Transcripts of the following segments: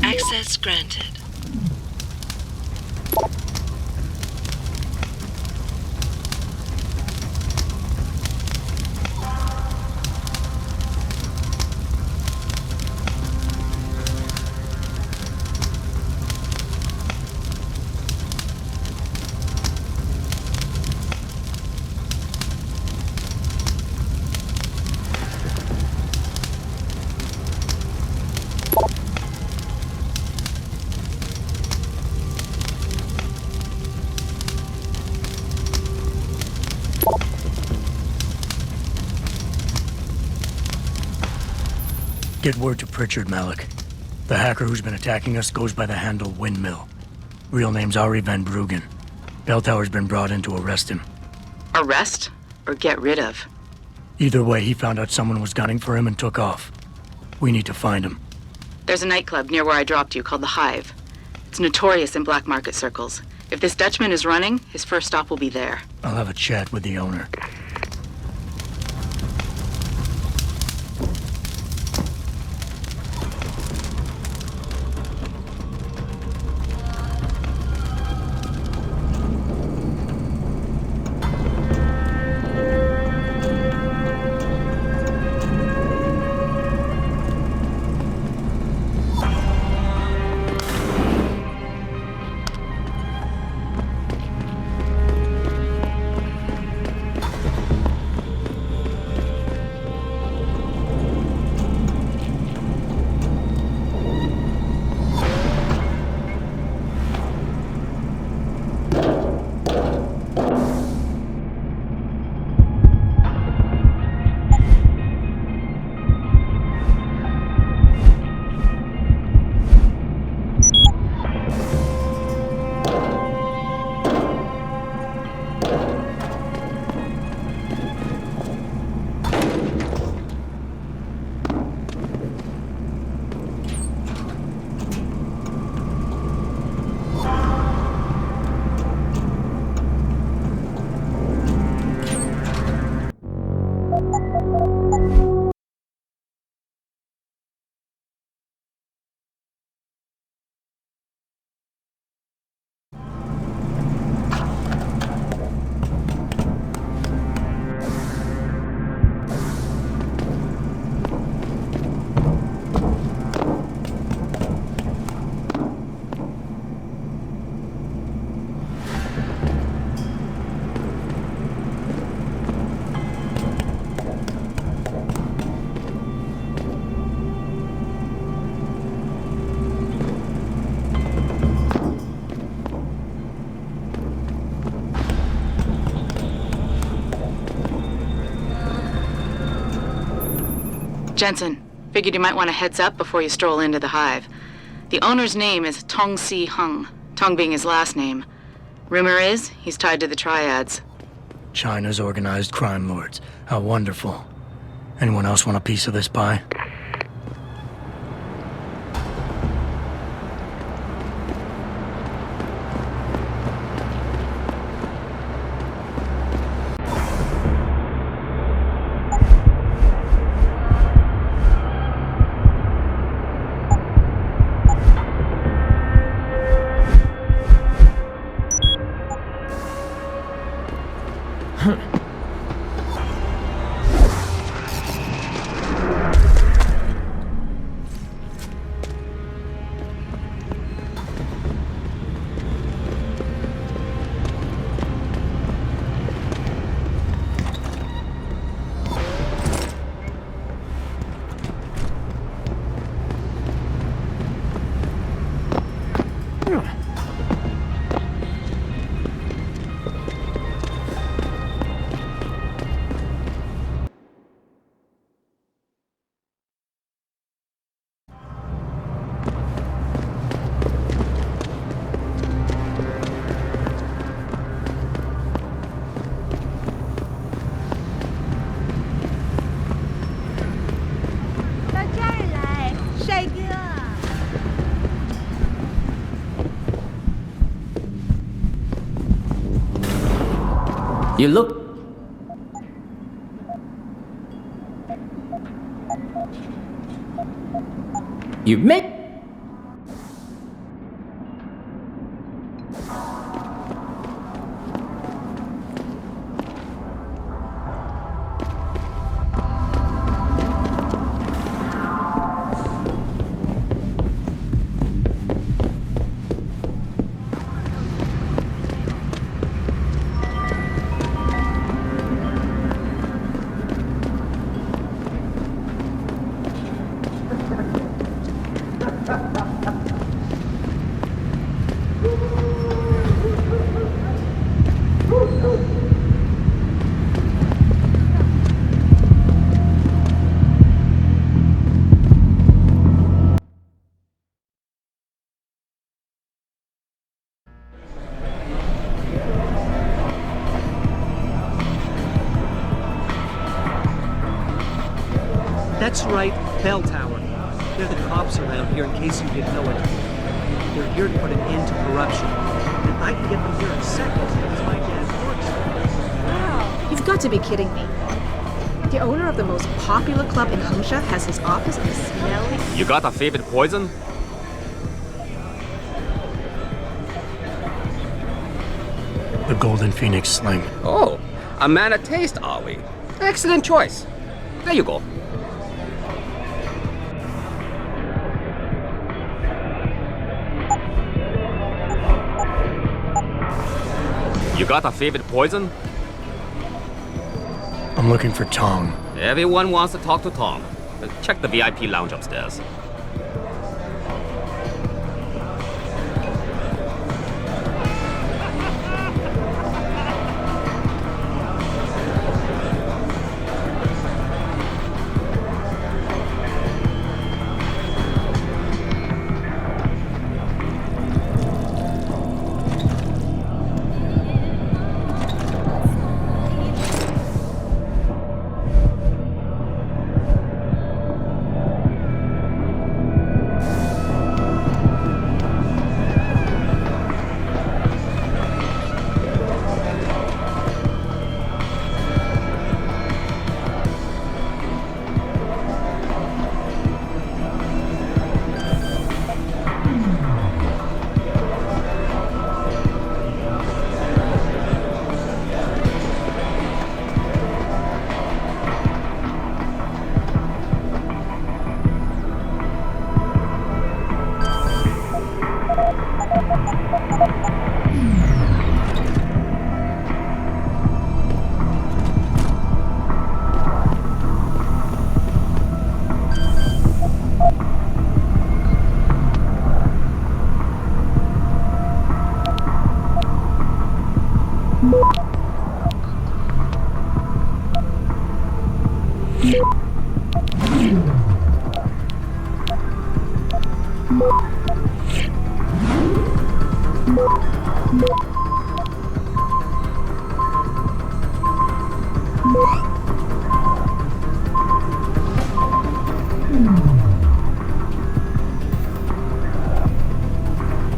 Access granted. Get word to Pritchard, Malik. The hacker who's been attacking us goes by the handle Windmill. Real name's Ari Van Bruggen. Bell Tower's been brought in to arrest him. Arrest? Or get rid of? Either way, he found out someone was gunning for him and took off. We need to find him. There's a nightclub near where I dropped you called the Hive. It's notorious in black market circles. If this Dutchman is running, his first stop will be there. I'll have a chat with the owner. Jensen, figured you might want a heads up before you stroll into the Hive. The owner's name is Tong Si Hung, Tong being his last name. Rumor is, he's tied to the Triads. China's organized crime lords. How wonderful. Anyone else want a piece of this pie? You look... You make... That's right, Bell Tower. They're the cops around here in case you didn't know it. They're here to put an end to corruption. And I can get them here in seconds because my dad works there. Wow. You've got to be kidding me. The owner of the most popular club in Hengsha has his office in a smelly... You got a favorite poison? The Golden Phoenix Sling. Oh, a man of taste, are we? Excellent choice. There you go. You got a favorite poison? I'm looking for Tong. Everyone wants to talk to Tom. Check the VIP lounge upstairs.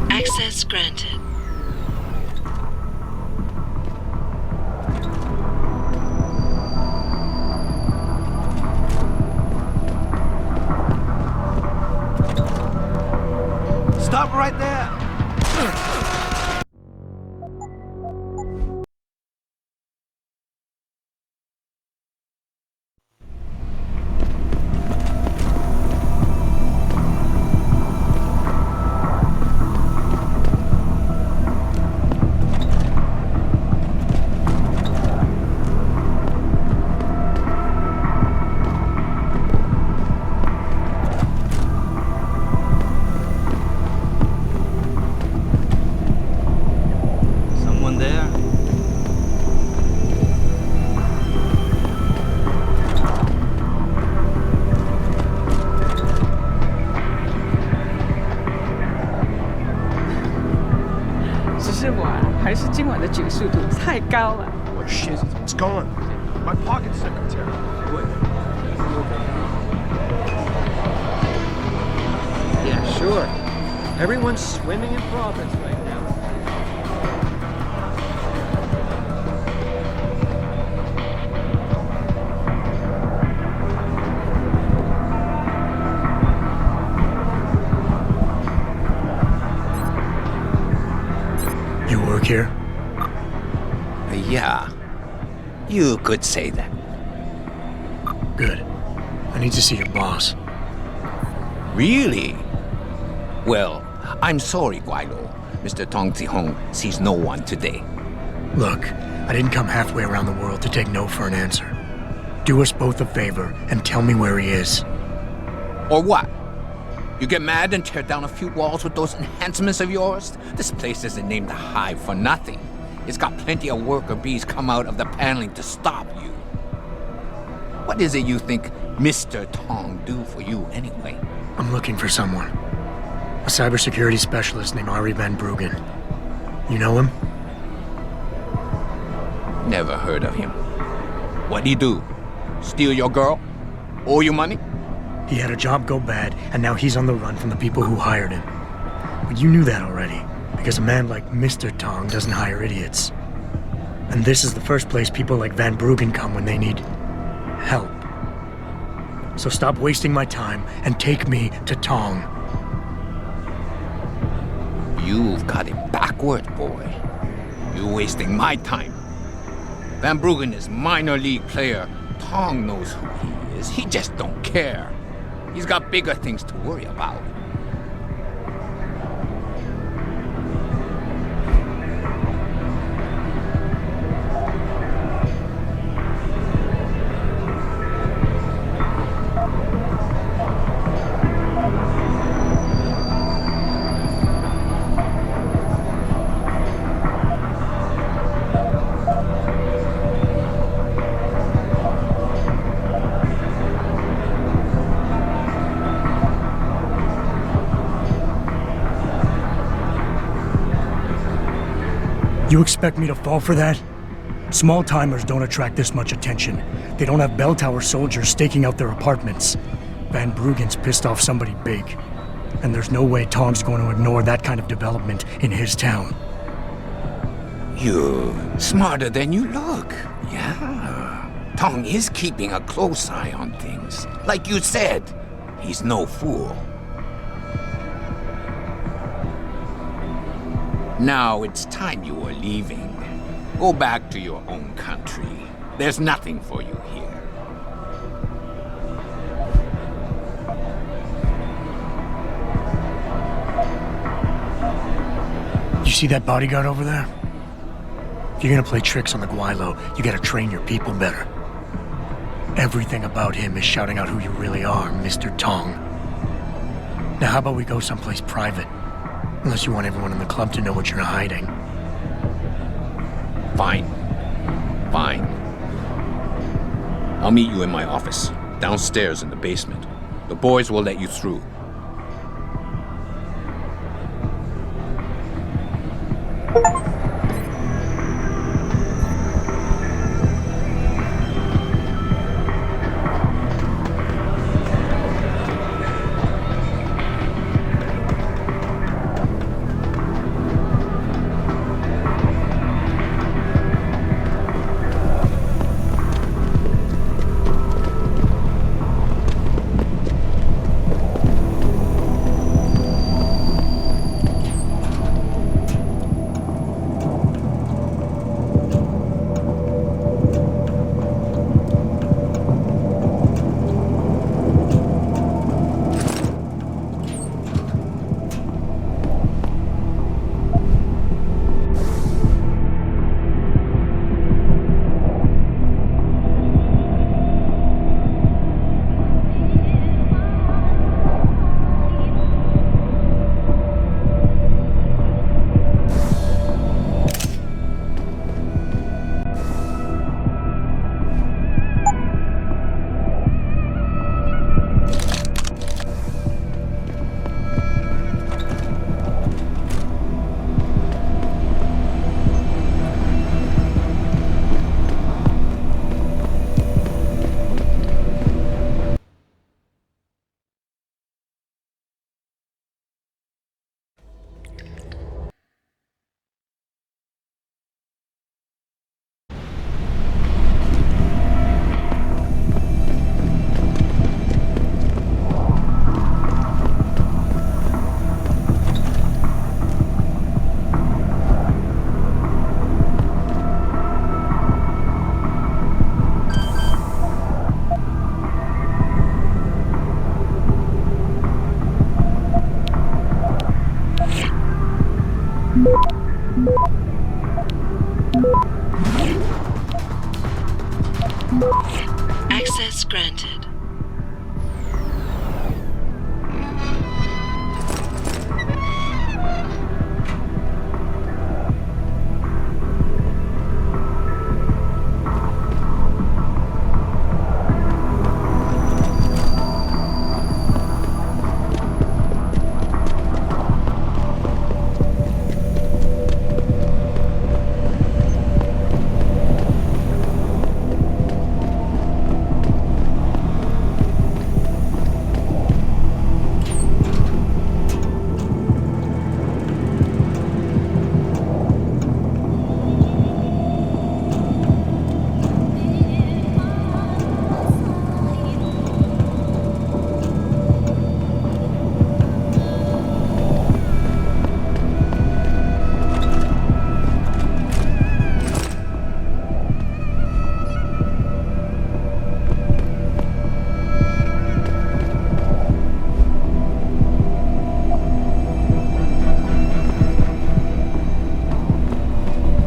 Access granted. Stop right there! What shit? It's gone. My pocket secretary. What? Yeah, sure. Everyone's swimming in profits right now. Yeah, you could say that. Good. I need to see your boss. Really? Well, I'm sorry, Guilo. Mr. Tong Zihong sees no one today. Look, I didn't come halfway around the world to take no for an answer. Do us both a favor and tell me where he is. Or what? You get mad and tear down a few walls with those enhancements of yours? This place isn't named the Hive for nothing. It's got plenty of worker bees come out of the paneling to stop you. What is it you think Mr. Tong do for you anyway? I'm looking for someone. A cybersecurity specialist named Ari Van Bruggen. You know him? Never heard of him. What'd he do? Steal your girl? Owe you money? He had a job go bad, and now he's on the run from the people who hired him. But you knew that already, because a man like Mr. Tong doesn't hire idiots. And this is the first place people like Van Bruggen come when they need help. So stop wasting my time and take me to Tong. You've got it backward, boy. You're wasting my time. Van Bruggen is minor league player. Tong knows who he is. He just don't care. He's got bigger things to worry about. You expect me to fall for that? Small-timers don't attract this much attention. They don't have bell tower soldiers staking out their apartments. Van Bruggen's pissed off somebody big. And there's no way Tong's going to ignore that kind of development in his town. You're smarter than you look. Yeah. Tong is keeping a close eye on things. Like you said, he's no fool. Now it's time you were leaving. Go back to your own country. There's nothing for you here. You see that bodyguard over there? If you're gonna play tricks on the Guilo, you gotta train your people better. Everything about him is shouting out who you really are, Mr. Tong. Now how about we go someplace private? Unless you want everyone in the club to know what you're hiding. Fine. Fine. I'll meet you in my office, downstairs in the basement. The boys will let you through. Access granted.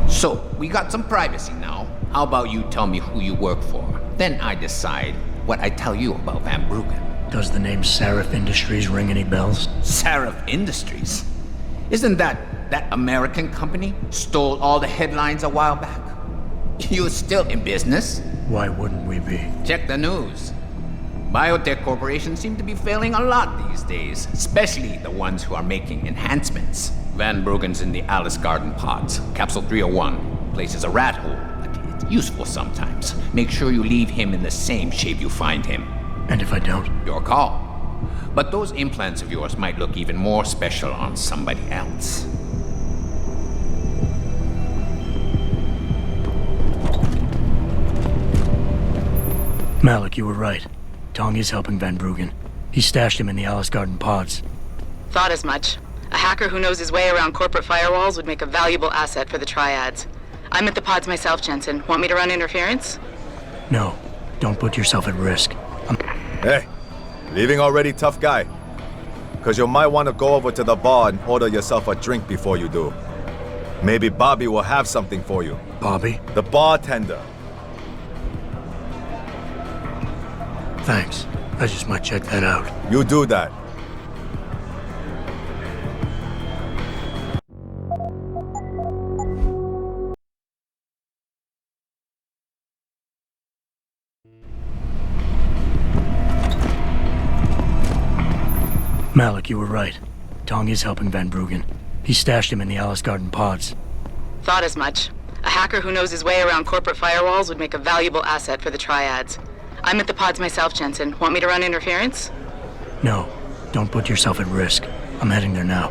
So, we got some privacy now. How about you tell me who you work for? Then I decide what I tell you about Van Bruggen. Does the name Seraph Industries ring any bells? Seraph Industries? Isn't that American company stole all the headlines a while back? You're still in business? Why wouldn't we be? Check the news. Biotech corporations seem to be failing a lot these days, especially the ones who are making enhancements. Van Bruggen's in the Alice Garden pods. Capsule 301. Place is a rat hole, but it's useful sometimes. Make sure you leave him in the same shape you find him. And if I don't? Your call. But those implants of yours might look even more special on somebody else. Malik, you were right. Tong is helping Van Bruggen. He stashed him in the Alice Garden pods. Thought as much. A hacker who knows his way around corporate firewalls would make a valuable asset for the triads. I'm at the pods myself, Jensen. Want me to run interference? No, don't put yourself at risk. Hey, leaving already, tough guy? Because you might want to go over to the bar and order yourself a drink before you do. Maybe Bobby will have something for you. Bobby? The bartender. Thanks. I just might check that out. You do that. Malik, you were right. Tong is helping Van Bruggen. He stashed him in the Alice Garden pods. Thought as much. A hacker who knows his way around corporate firewalls would make a valuable asset for the triads. I'm at the pods myself, Jensen. Want me to run interference? No, don't put yourself at risk. I'm heading there now.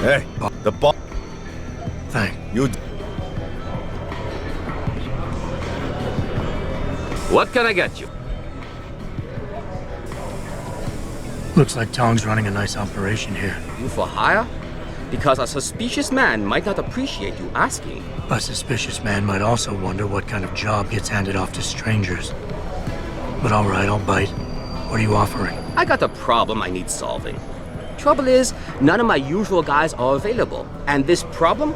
Hey, the bar. Thanks. You. What can I get you? Looks like Tong's running a nice operation here. You for hire? Because a suspicious man might not appreciate you asking. A suspicious man might also wonder what kind of job gets handed off to strangers. But all right, I'll bite. What are you offering? I got a problem I need solving. Trouble is, none of my usual guys are available. And this problem?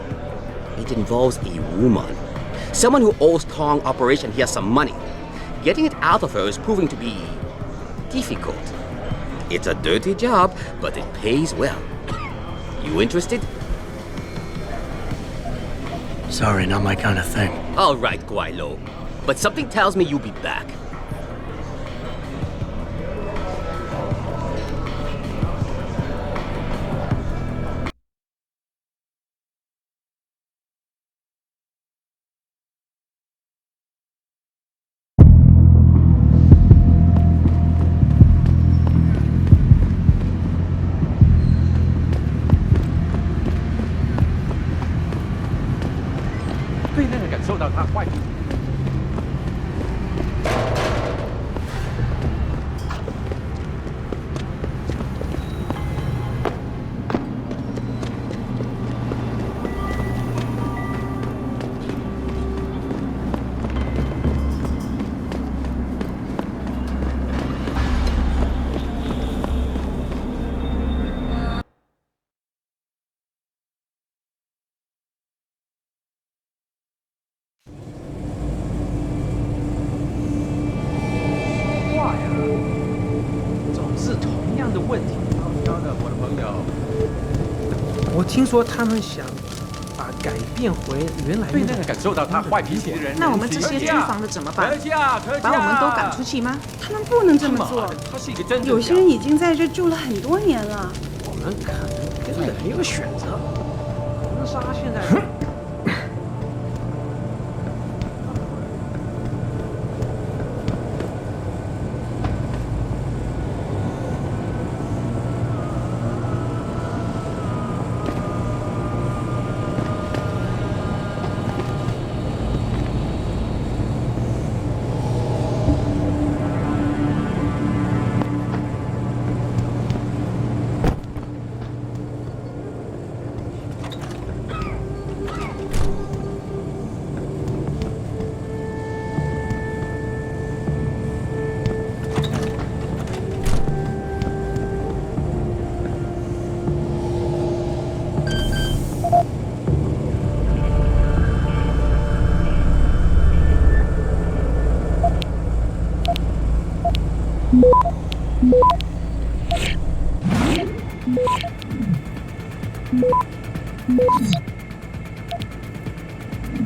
It involves a woman. Someone who owes Tong Operation here some money. Getting it out of her is proving to be difficult. It's a dirty job, but it pays well. You interested? Sorry, not my kind of thing. All right, Guaylo. But something tells me you'll be back. 听说他们想把改变回原来那个。感受到他坏脾气的人。那我们这些租房的怎么办？可惜啊，可惜啊！把我们都赶出去吗？他们不能这么做。他是一个真正有些人已经在这住了很多年了。我们可能根本没有选择。红沙现在。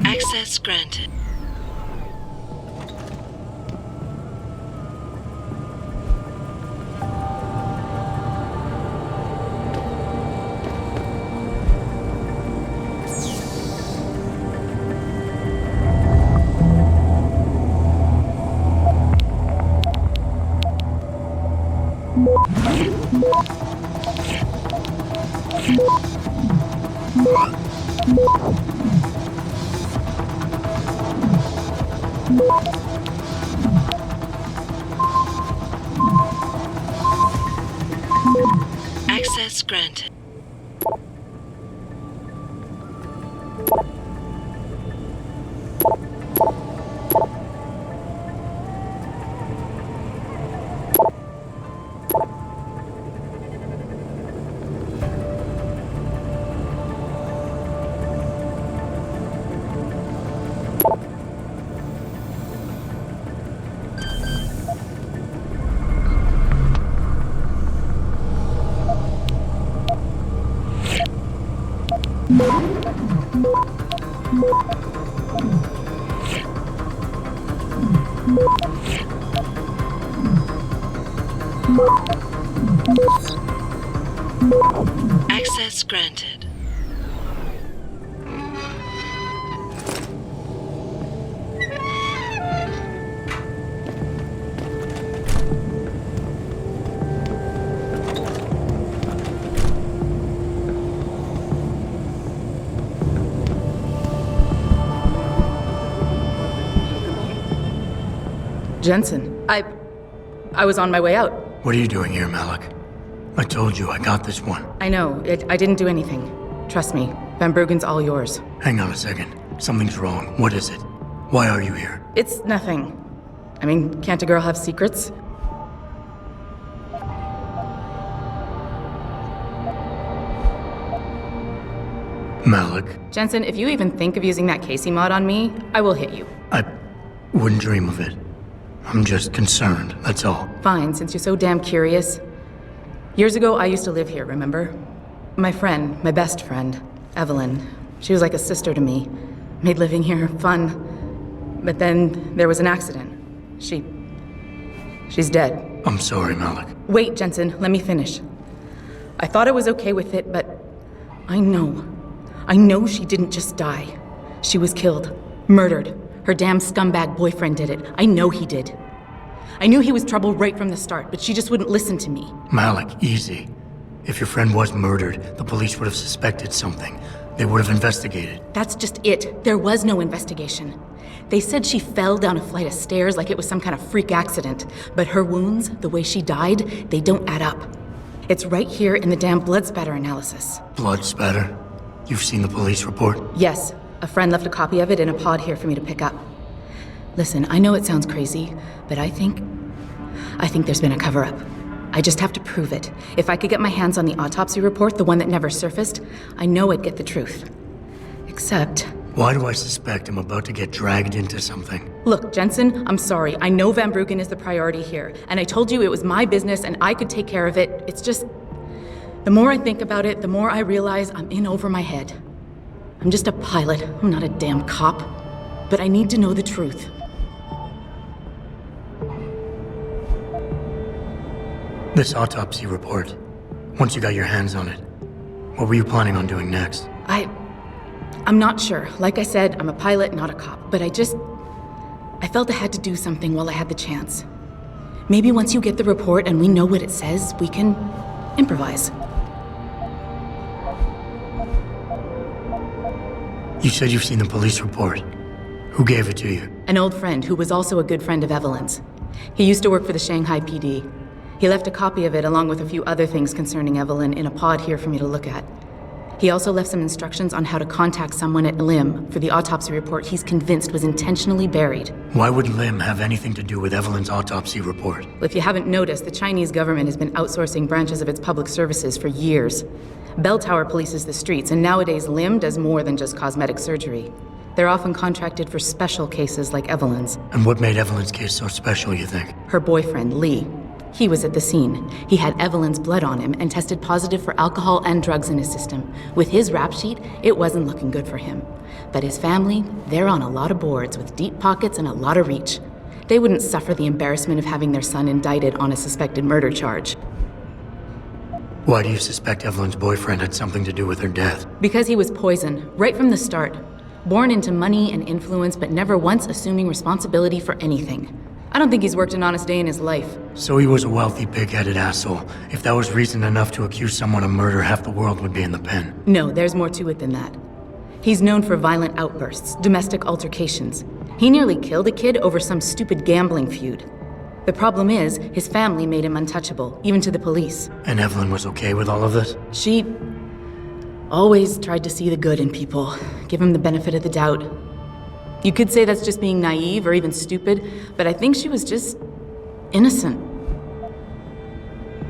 Access granted. Access granted. Access granted. Jensen, I was on my way out. What are you doing here, Malik? I told you I got this one. I know. I didn't do anything. Trust me. Van Bruggen's all yours. Hang on a second. Something's wrong. What is it? Why are you here? It's nothing. I mean, can't a girl have secrets? Malik, Jensen, if you even think of using that Casey mod on me, I will hit you. I wouldn't dream of it. I'm just concerned, that's all. Fine, since you're so damn curious. Years ago, I used to live here, remember? My friend, my best friend, Evelyn. She was like a sister to me. Made living here fun. But then there was an accident. She's dead. I'm sorry, Malik. Wait, Jensen, let me finish. I thought I was okay with it, but I know she didn't just die. She was killed. Murdered. Her damn scumbag boyfriend did it. I know he did. I knew he was trouble right from the start, but she just wouldn't listen to me. Malik, easy. If your friend was murdered, the police would have suspected something. They would have investigated. That's just it. There was no investigation. They said she fell down a flight of stairs like it was some kind of freak accident. But her wounds, the way she died, they don't add up. It's right here in the damn blood spatter analysis. Blood spatter? You've seen the police report? Yes. A friend left a copy of it in a pod here for me to pick up. Listen, I know it sounds crazy, but I think there's been a cover-up. I just have to prove it. If I could get my hands on the autopsy report, the one that never surfaced, I know I'd get the truth. Except... Why do I suspect I'm about to get dragged into something? Look, Jensen, I'm sorry. I know Van Bruggen is the priority here, and I told you it was my business and I could take care of it. It's just... The more I think about it, the more I realize I'm in over my head. I'm just a pilot. I'm not a damn cop. But I need to know the truth. This autopsy report, once you got your hands on it, what were you planning on doing next? I'm not sure. Like I said, I'm a pilot, not a cop. But I felt I had to do something while I had the chance. Maybe once you get the report and we know what it says, we can improvise. You said you've seen the police report. Who gave it to you? An old friend who was also a good friend of Evelyn's. He used to work for the Shanghai PD. He left a copy of it along with a few other things concerning Evelyn in a pod here for me to look at. He also left some instructions on how to contact someone at LIM for the autopsy report he's convinced was intentionally buried. Why would LIM have anything to do with Evelyn's autopsy report? If you haven't noticed, the Chinese government has been outsourcing branches of its public services for years. Bell Tower polices the streets, and nowadays LIM does more than just cosmetic surgery. They're often contracted for special cases like Evelyn's. And what made Evelyn's case so special, you think? Her boyfriend, Lee. He was at the scene. He had Evelyn's blood on him and tested positive for alcohol and drugs in his system. With his rap sheet, it wasn't looking good for him. But his family, they're on a lot of boards with deep pockets and a lot of reach. They wouldn't suffer the embarrassment of having their son indicted on a suspected murder charge. Why do you suspect Evelyn's boyfriend had something to do with her death? Because he was poisoned, right from the start. Born into money and influence, but never once assuming responsibility for anything. I don't think he's worked an honest day in his life. So he was a wealthy, pig-headed asshole. If that was reason enough to accuse someone of murder, half the world would be in the pen. No, there's more to it than that. He's known for violent outbursts, domestic altercations. He nearly killed a kid over some stupid gambling feud. The problem is, his family made him untouchable, even to the police. And Evelyn was okay with all of this? She always tried to see the good in people, give him the benefit of the doubt. You could say that's just being naive or even stupid, but I think she was just innocent.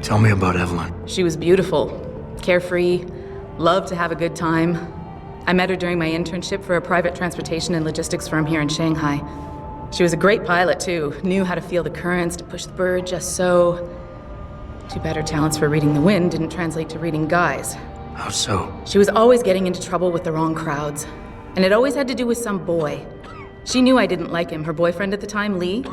Tell me about Evelyn. She was beautiful, carefree, loved to have a good time. I met her during my internship for a private transportation and logistics firm here in Shanghai. She was a great pilot, too. Knew how to feel the currents, to push the bird just so. Too bad her talents for reading the wind didn't translate to reading guys. How so? She was always getting into trouble with the wrong crowds. And it always had to do with some boy. She knew I didn't like him. Her boyfriend at the time, Lee.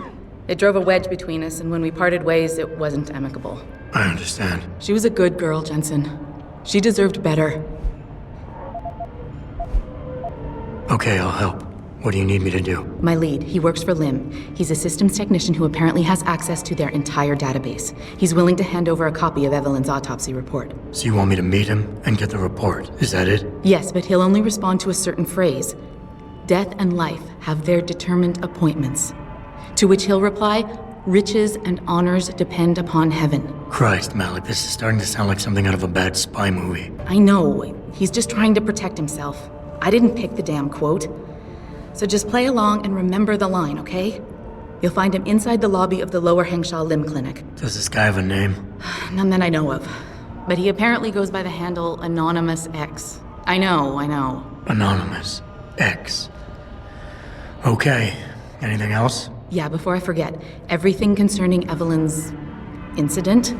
It drove a wedge between us, and when we parted ways, it wasn't amicable. I understand. She was a good girl, Jensen. She deserved better. Okay, I'll help. What do you need me to do? My lead, he works for LIM. He's a systems technician who apparently has access to their entire database. He's willing to hand over a copy of Evelyn's autopsy report. So you want me to meet him and get the report? Is that it? Yes, but he'll only respond to a certain phrase. Death and life have their determined appointments. To which he'll reply, riches and honors depend upon heaven. Christ, Malik, this is starting to sound like something out of a bad spy movie. I know. He's just trying to protect himself. I didn't pick the damn quote. So just play along and remember the line, okay? You'll find him inside the lobby of the Lower Hengsha Lim Clinic. Does this guy have a name? None that I know of. But he apparently goes by the handle Anonymous X. I know. Anonymous X. Okay. Anything else? Yeah, before I forget, everything concerning Evelyn's incident,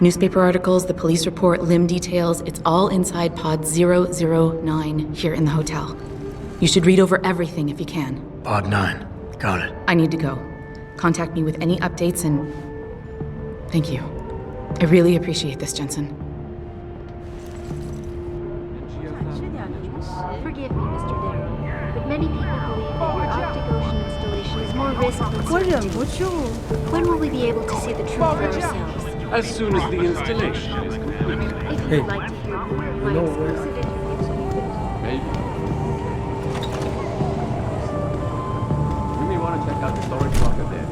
newspaper articles, the police report, limb details, it's all inside pod 009 here in the hotel. You should read over everything if you can. Pod 9. Got it. I need to go. Contact me with any updates and... Thank you. I really appreciate this, Jensen. Forgive me, Mr. Darrow, but many people believe that your Arctic Ocean installation is more risk than certainty. When will we be able to see the truth for ourselves? As soon as the installation is complete. If you'd like to hear more of my exclusive interviews, Maybe. You may want to check out the storage locker there.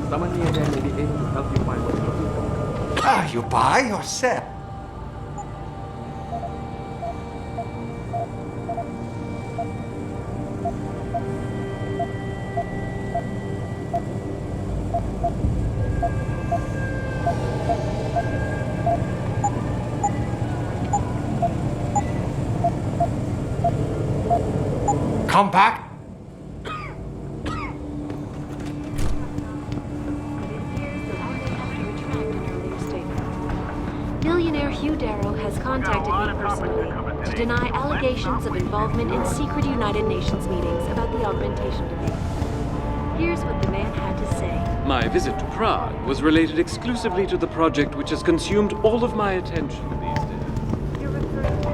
Someone near there may be able to help you find what you're looking for. Ah, you by yourself. Come back. Billionaire Hugh Darrow has contacted me personally to deny allegations of involvement in secret United Nations meetings about the augmentation debate. Here's what the man had to say. My visit to Prague was related exclusively to the project which has consumed all of my attention these days. You're referring to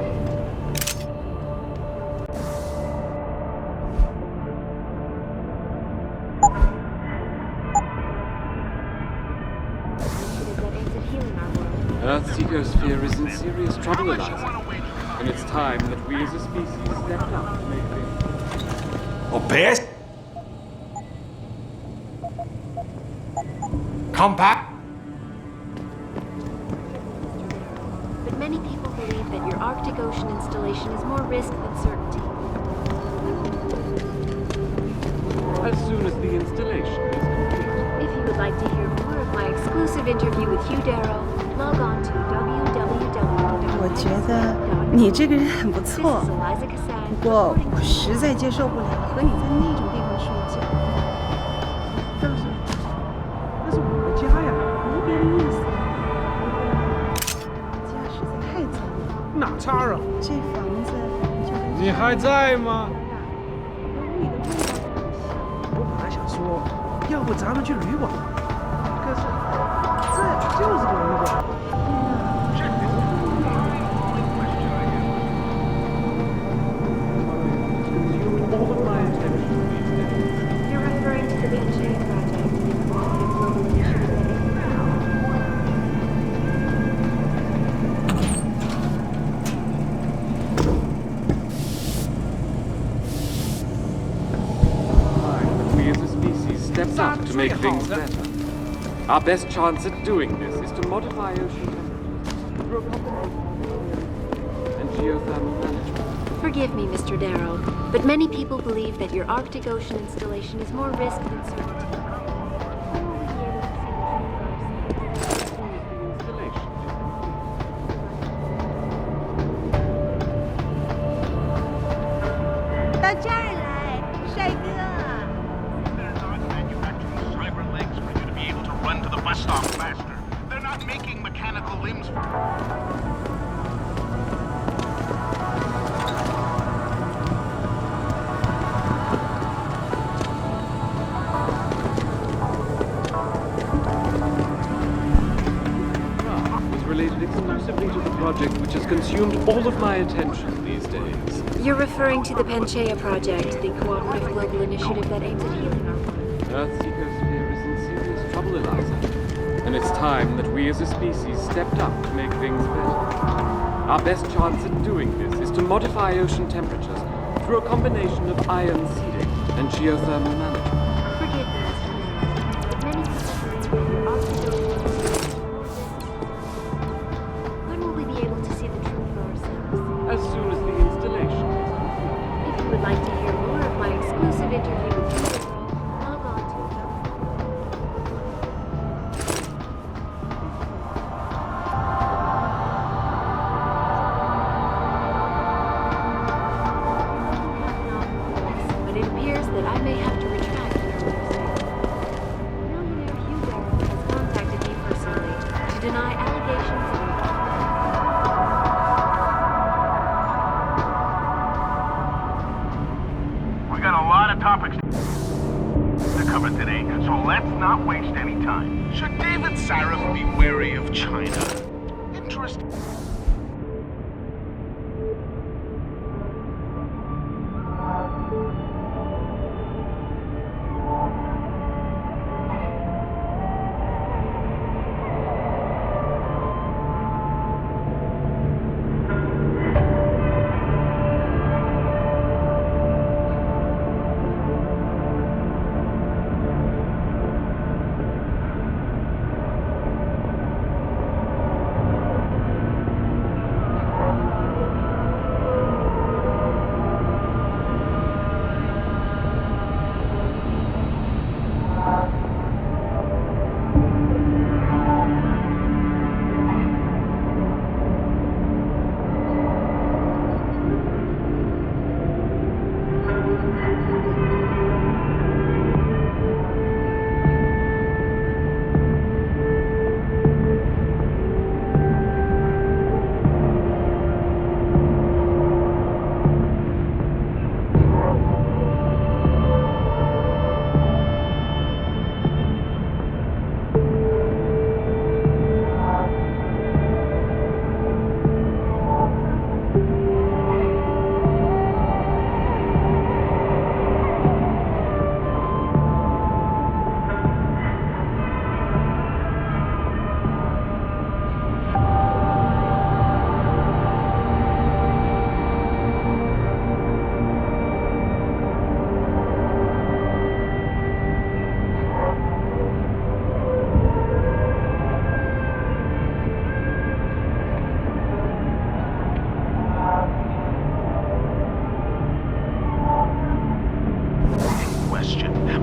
that aims at healing our world. Earth's ecosphere is in serious trouble, Eliza. And it's time that we as a species stepped up to make things. Obey? Come back. But many people believe that your Arctic Ocean installation is more risk than certainty. As soon as the installation is complete. If you would like to hear more of my exclusive interview with Hugh Darrow, log on to 我觉得你这个人很不 www. 错， This is Eliza Cassan. 不过我实在接受不了和你在那种地方睡觉。但是那是我的家呀，没别的意思。家实在太脏了。哪差啊？这房子就跟你还在吗？屋里的味道很像。我本来想说，要不咱们去旅馆，可是这就是个旅馆。 You're referring to the Benching Project, the cooperative global initiative that We as a species stepped up to make things better. Our best chance at doing this is to modify ocean temperatures through a combination and geothermal management. Forgive me, Mr. Darrow, but many people believe that your Arctic Ocean installation is more risk than certainty. Exclusively to the project which has consumed all of my attention these days. You're referring to the Panchaea Project, the cooperative global initiative that aims at healing our world. Earth's ecosphere is in serious trouble, Eliza. And it's time that we as a species stepped up to make things better. Our best chance at doing this is to modify ocean temperatures through a combination of ion seeding and geothermal management. Forgive me, Mr. Darrow, but many people believe that your Arctic Ocean as soon as the installation is complete. If you would like to hear more of my exclusive interview with Hugh Darrow, log on to but it appears that I may have to retract my statement. Millionaire Hugh Darrow has contacted me personally to deny allegations of topics to cover today, so let's not waste any time. Should David Sarif be wary of China? Interesting.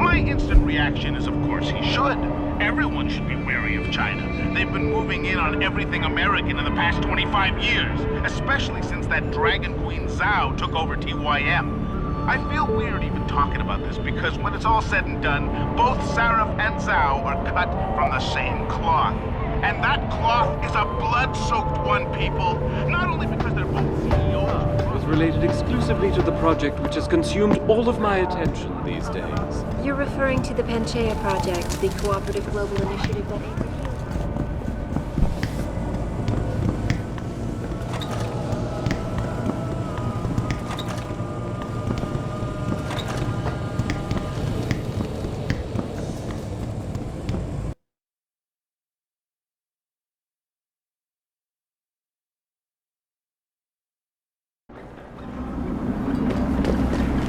My instant reaction is, of course, he should. Everyone should be wary of China. They've been moving in on everything American in the past 25 years, especially since that Dragon Queen Zhao took over TYM. I feel weird even talking about this because when it's all said and done, both Sarif and Zhao are cut from the same cloth. And that cloth is a blood-soaked one, people. Not only because they're both CEOs. It was related exclusively to the project which has consumed all of my attention these days. You're referring to the Panchaea Project, the cooperative global initiative that aims at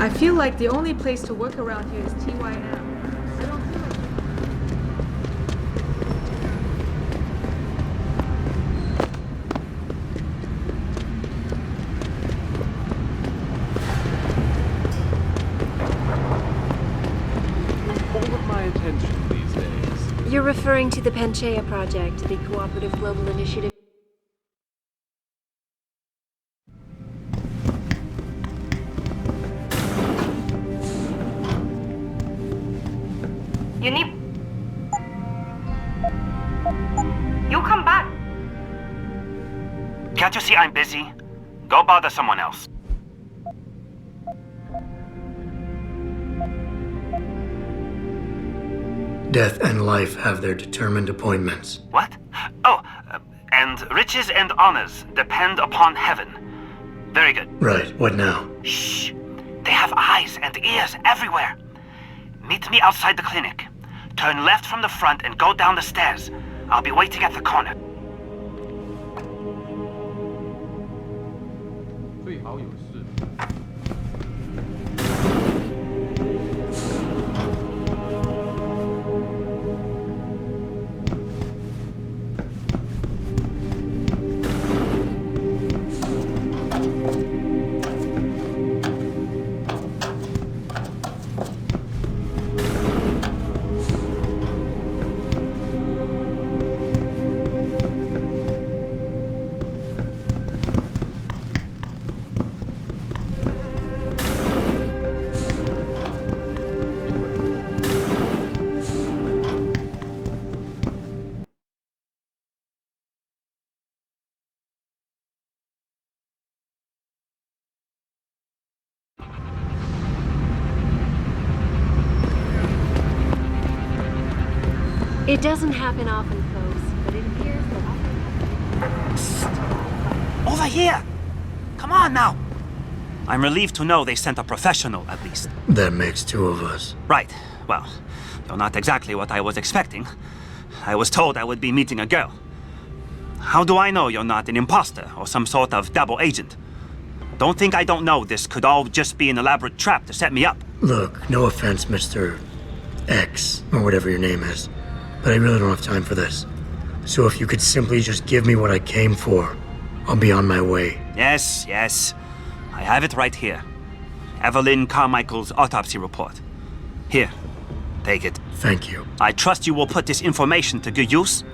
I feel like the only place to work around here is TYM. I don't feel like... All of my attention these days. You're referring to the Panchaea Project, the cooperative global initiative. You need... You come back! Can't you see I'm busy? Go bother someone else. Death and life have their determined appointments. What? Oh, and riches and honors depend upon heaven. Very good. Right, what now? Shh! They have eyes and ears everywhere. Meet me outside the clinic. Turn left from the front and go down the stairs. I'll be waiting at the corner. 最好有事。It doesn't happen often, folks, but it appears that... Over here! Come on now! I'm relieved to know they sent a professional, at least. That makes two of us. Right. Well, though not exactly what I was expecting. I was told I would be meeting a girl. How do I know you're not an imposter or some sort of double agent? Don't think I don't know this could all just be an elaborate trap to set me up. Look, no offense, Mr. X, or whatever your name is, but I really don't have time for this. So if you could simply just give me what I came for, I'll be on my way. Yes, yes. I have it right here. Evelyn Carmichael's autopsy report. Here, take it. Thank you. I trust you will put this information to good use,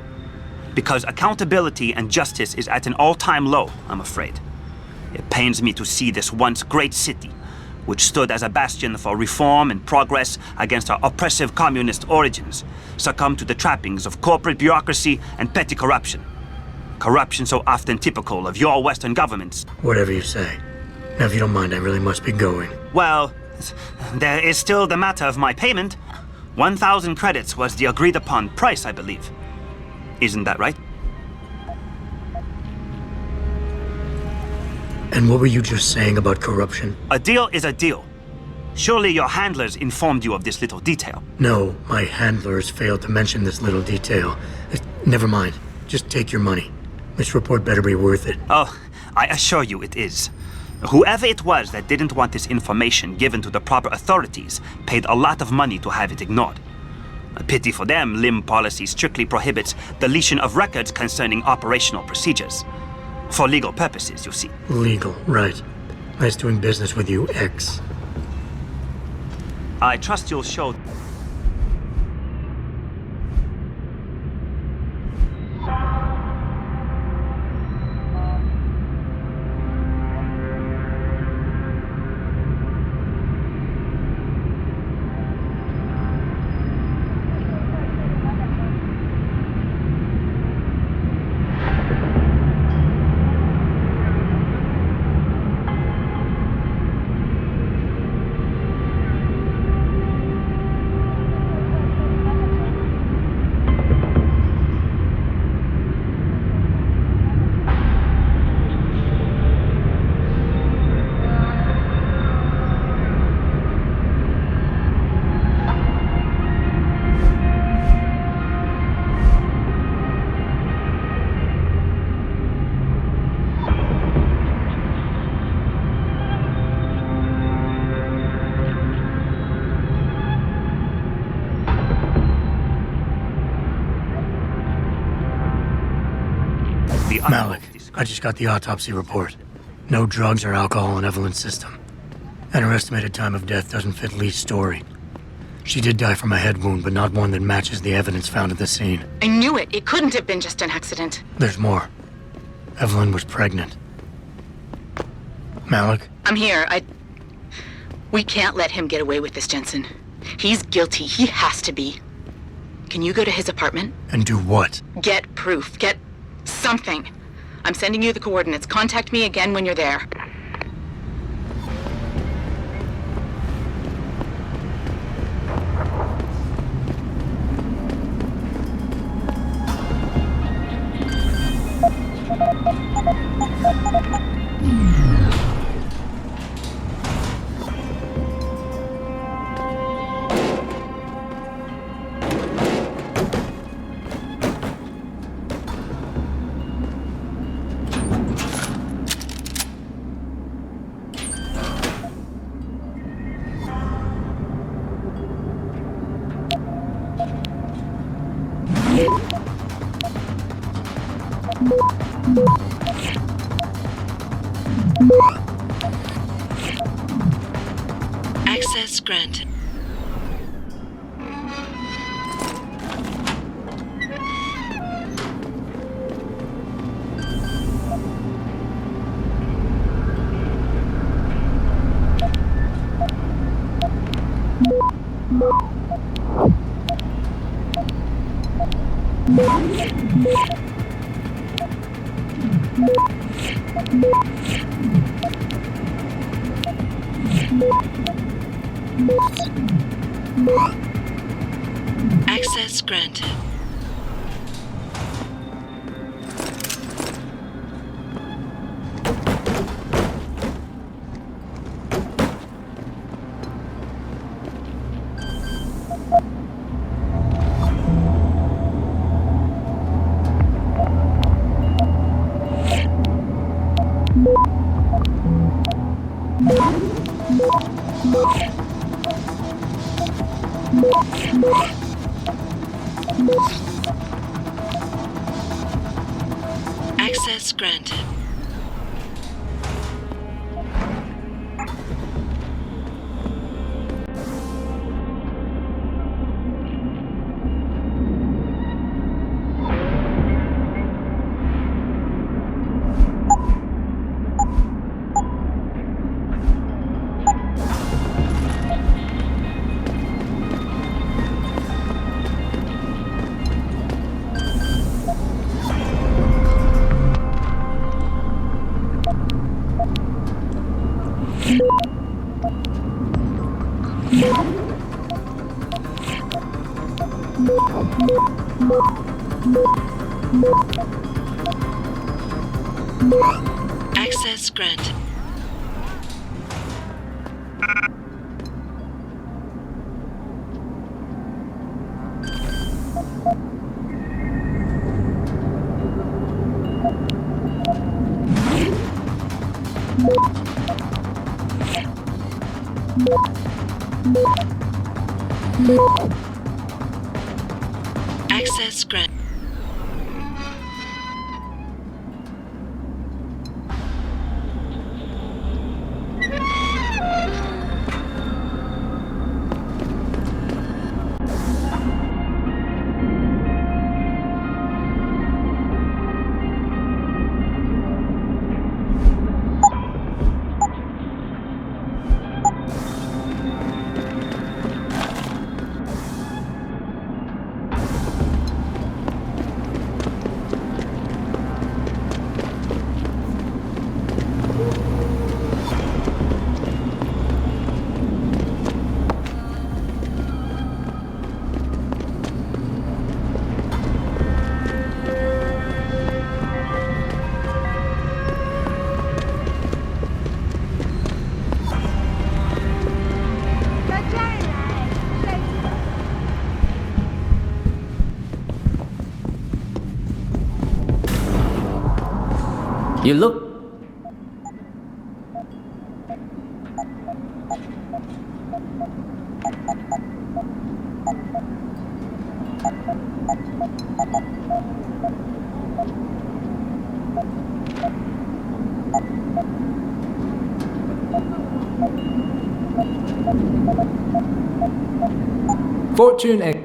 because accountability and justice is at an all-time low, I'm afraid. It pains me to see this once great city, which stood as a bastion for reform and progress against our oppressive communist origins, succumb to the trappings of corporate bureaucracy and petty corruption. Corruption so often typical of your Western governments. Whatever you say. Now, if you don't mind, I really must be going. Well, there is still the matter of my payment. 1,000 credits was the agreed-upon price, I believe. Isn't that right? And what were you just saying about corruption? A deal is a deal. Surely your handlers informed you of this little detail. No, my handlers failed to mention this little detail. Never mind. Just take your money. This report better be worth it. Oh, I assure you it is. Whoever it was that didn't want this information given to the proper authorities paid a lot of money to have it ignored. A pity for them, LIM policy strictly prohibits deletion of records concerning operational procedures. For legal purposes, you see. Legal, right. Nice doing business with you, X. I trust you'll show the Malik, I just got the autopsy report. No drugs or alcohol in Evelyn's system. And her estimated time of death doesn't fit Lee's story. She did die from a head wound, but not one that matches the evidence found at the scene. I knew it. It couldn't have been just an accident. There's more. Evelyn was pregnant. Malik? I'm here. We can't let him get away with this, Jensen. He's guilty. He has to be. Can you go to his apartment? And do what? Get proof. Get something. I'm sending you the coordinates. Contact me again when you're there. Access granted. Access granted. Access granted. Access granted. Access granted. You look... Fortune X.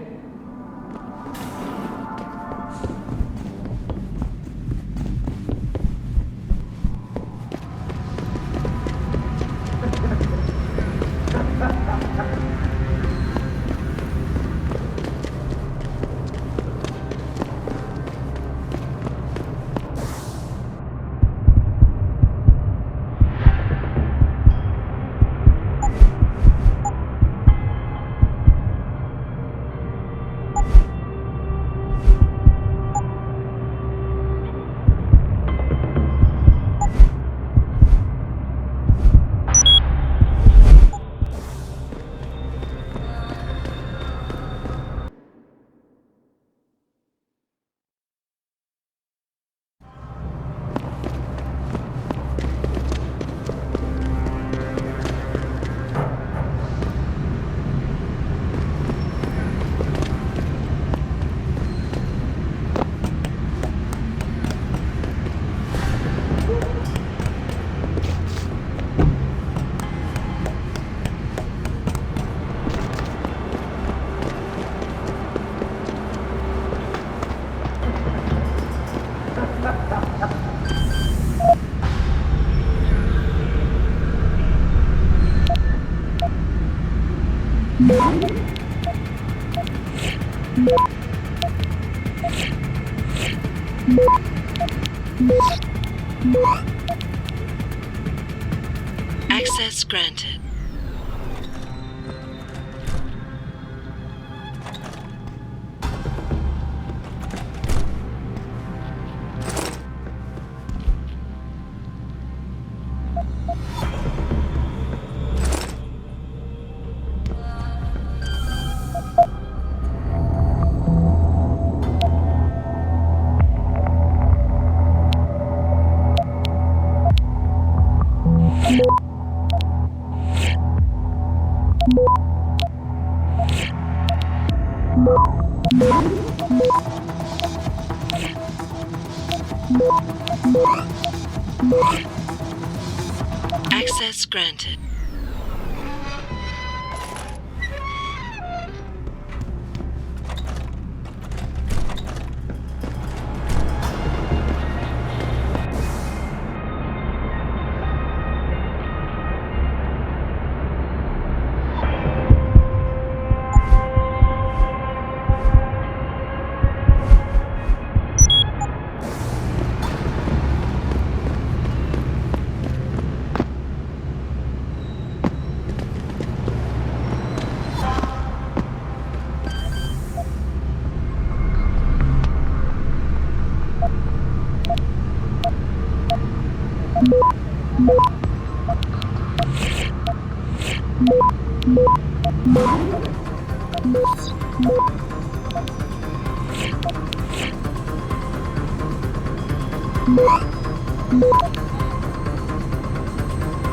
Access granted. Access granted.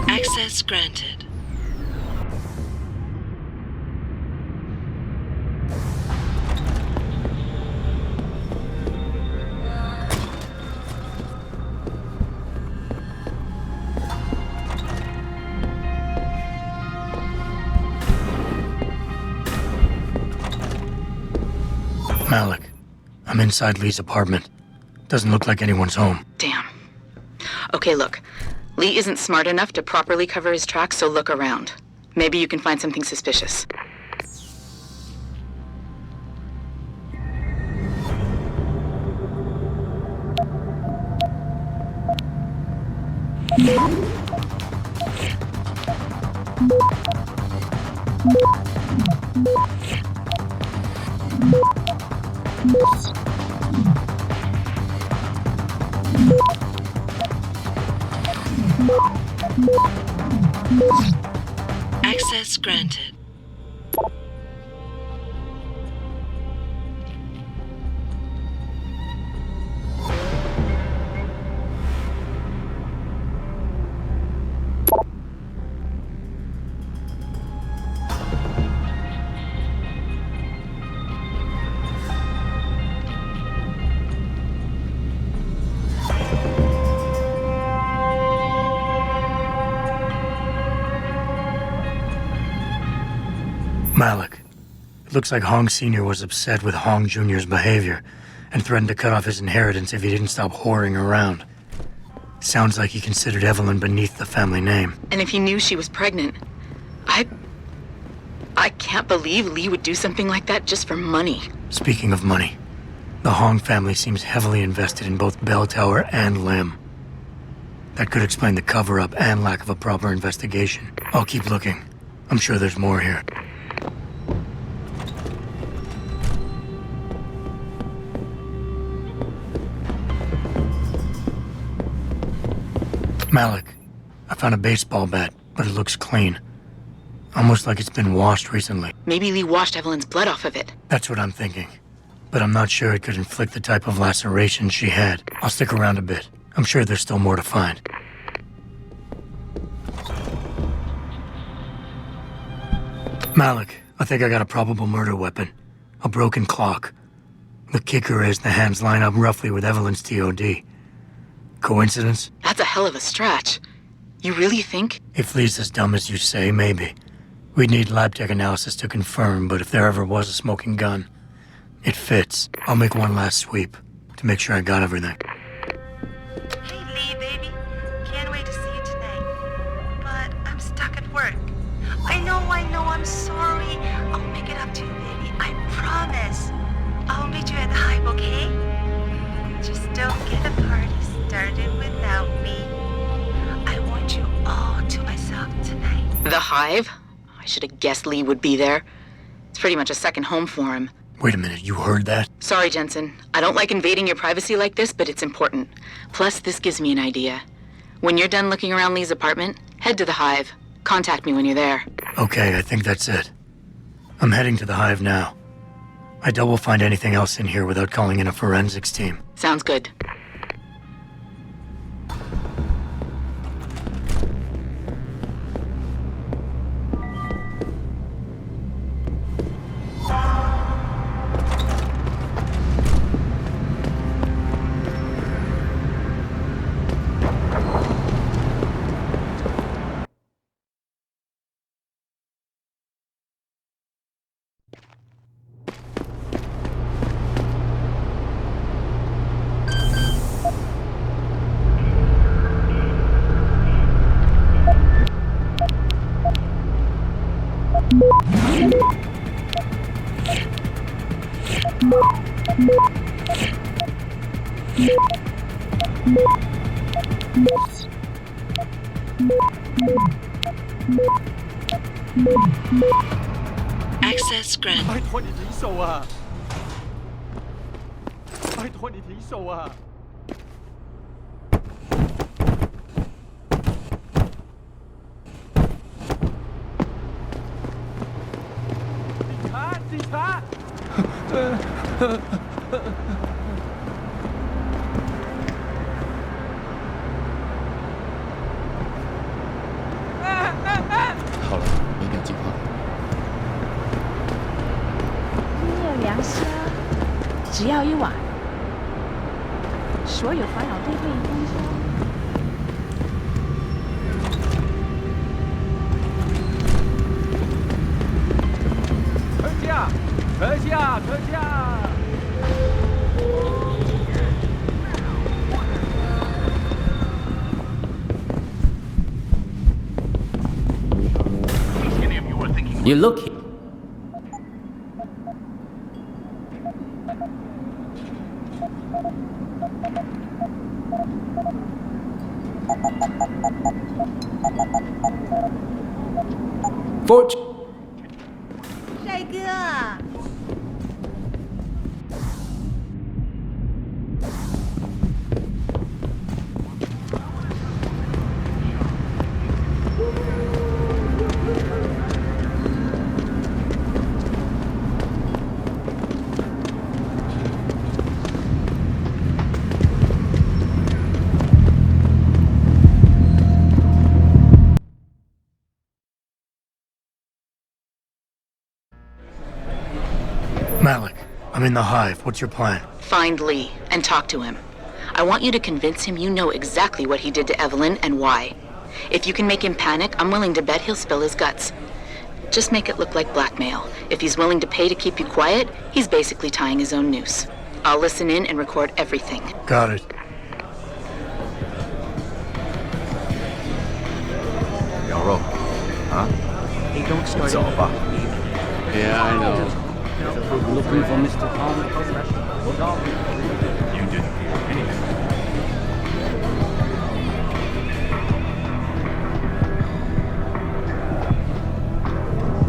Access granted. Malik, I'm inside Lee's apartment. Doesn't look like anyone's home. Damn. Okay, look. Lee isn't smart enough to properly cover his tracks, so look around. Maybe you can find something suspicious. Access granted. Malik. It looks like Hong Sr. was upset with Hong Jr.'s behavior and threatened to cut off his inheritance if he didn't stop whoring around. Sounds like he considered Evelyn beneath the family name. And if he knew she was pregnant, I can't believe Lee would do something like that just for money. Speaking of money, the Hong family seems heavily invested in both Bell Tower and Lim. That could explain the cover-up and lack of a proper investigation. I'll keep looking. I'm sure there's more here. Malik, I found a baseball bat, but it looks clean. Almost like it's been washed recently. Maybe Lee washed Evelyn's blood off of it. That's what I'm thinking. But I'm not sure it could inflict the type of laceration she had. I'll stick around a bit. I'm sure there's still more to find. Malik, I think I got a probable murder weapon. A broken clock. The kicker is the hands line up roughly with Evelyn's TOD. Coincidence? That's a hell of a stretch. You really think? If Lee's as dumb as you say, maybe. We'd need lab tech analysis to confirm, but if there ever was a smoking gun, it fits. I'll make one last sweep to make sure I got everything. Hey, Lee, baby. Can't wait to see you tonight. But I'm stuck at work. I know, I'm sorry. I'll make it up to you, baby. I promise. I'll meet you at the Hive, okay? Just don't get the party started without me. I want you all to myself tonight. The Hive? I should have guessed Lee would be there. It's pretty much a second home for him. Wait a minute, you heard that? Sorry, Jensen. I don't like invading your privacy like this, but it's important. Plus, this gives me an idea. When you're done looking around Lee's apartment, head to the Hive. Contact me when you're there. Okay, I think that's it. I'm heading to the Hive now. I doubt we'll find anything else in here without calling in a forensics team. Sounds good. Access granted. 拜託你點數啊！拜託你點數啊！警察！好了，没点计划。你有良心，只要一晚，所有烦恼都会风消。特价！特价！ You look. Fortune. 帅哥。Malik, I'm in the Hive. What's your plan? Find Lee and talk to him. I want you to convince him you know exactly what he did to Evelyn and why. If you can make him panic, I'm willing to bet he'll spill his guts. Just make it look like blackmail. If he's willing to pay to keep you quiet, he's basically tying his own noose. I'll listen in and record everything. Got it. Yaro, huh? Hey, don't start It's over. Yeah, I know. Looking for Mr. Tom. You didn't hear anything.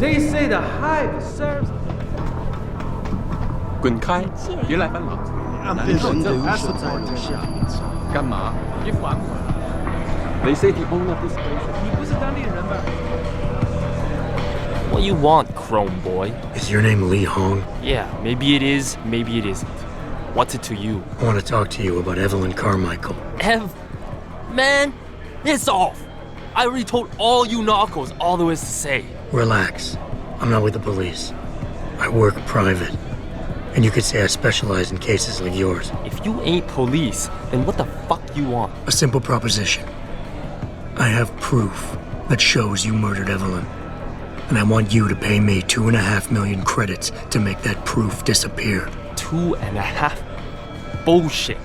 They say the hive serves. 滚开！别来烦恼。干嘛？别烦我。They say the owner of this place. 你不是当地人吧？ What you want, Chrome Boy? Is your name Lee Hong? Yeah, maybe it is, maybe it isn't. What's it to you? I want to talk to you about Evelyn Carmichael. Man, piss off! I already told all you narcos all there is to say. Relax. I'm not with the police. I work private. And you could say I specialize in cases like yours. If you ain't police, then what the fuck you want? A simple proposition. I have proof that shows you murdered Evelyn. And I want you to pay me 2.5 million credits to make that proof disappear. 2.5? Bullshit.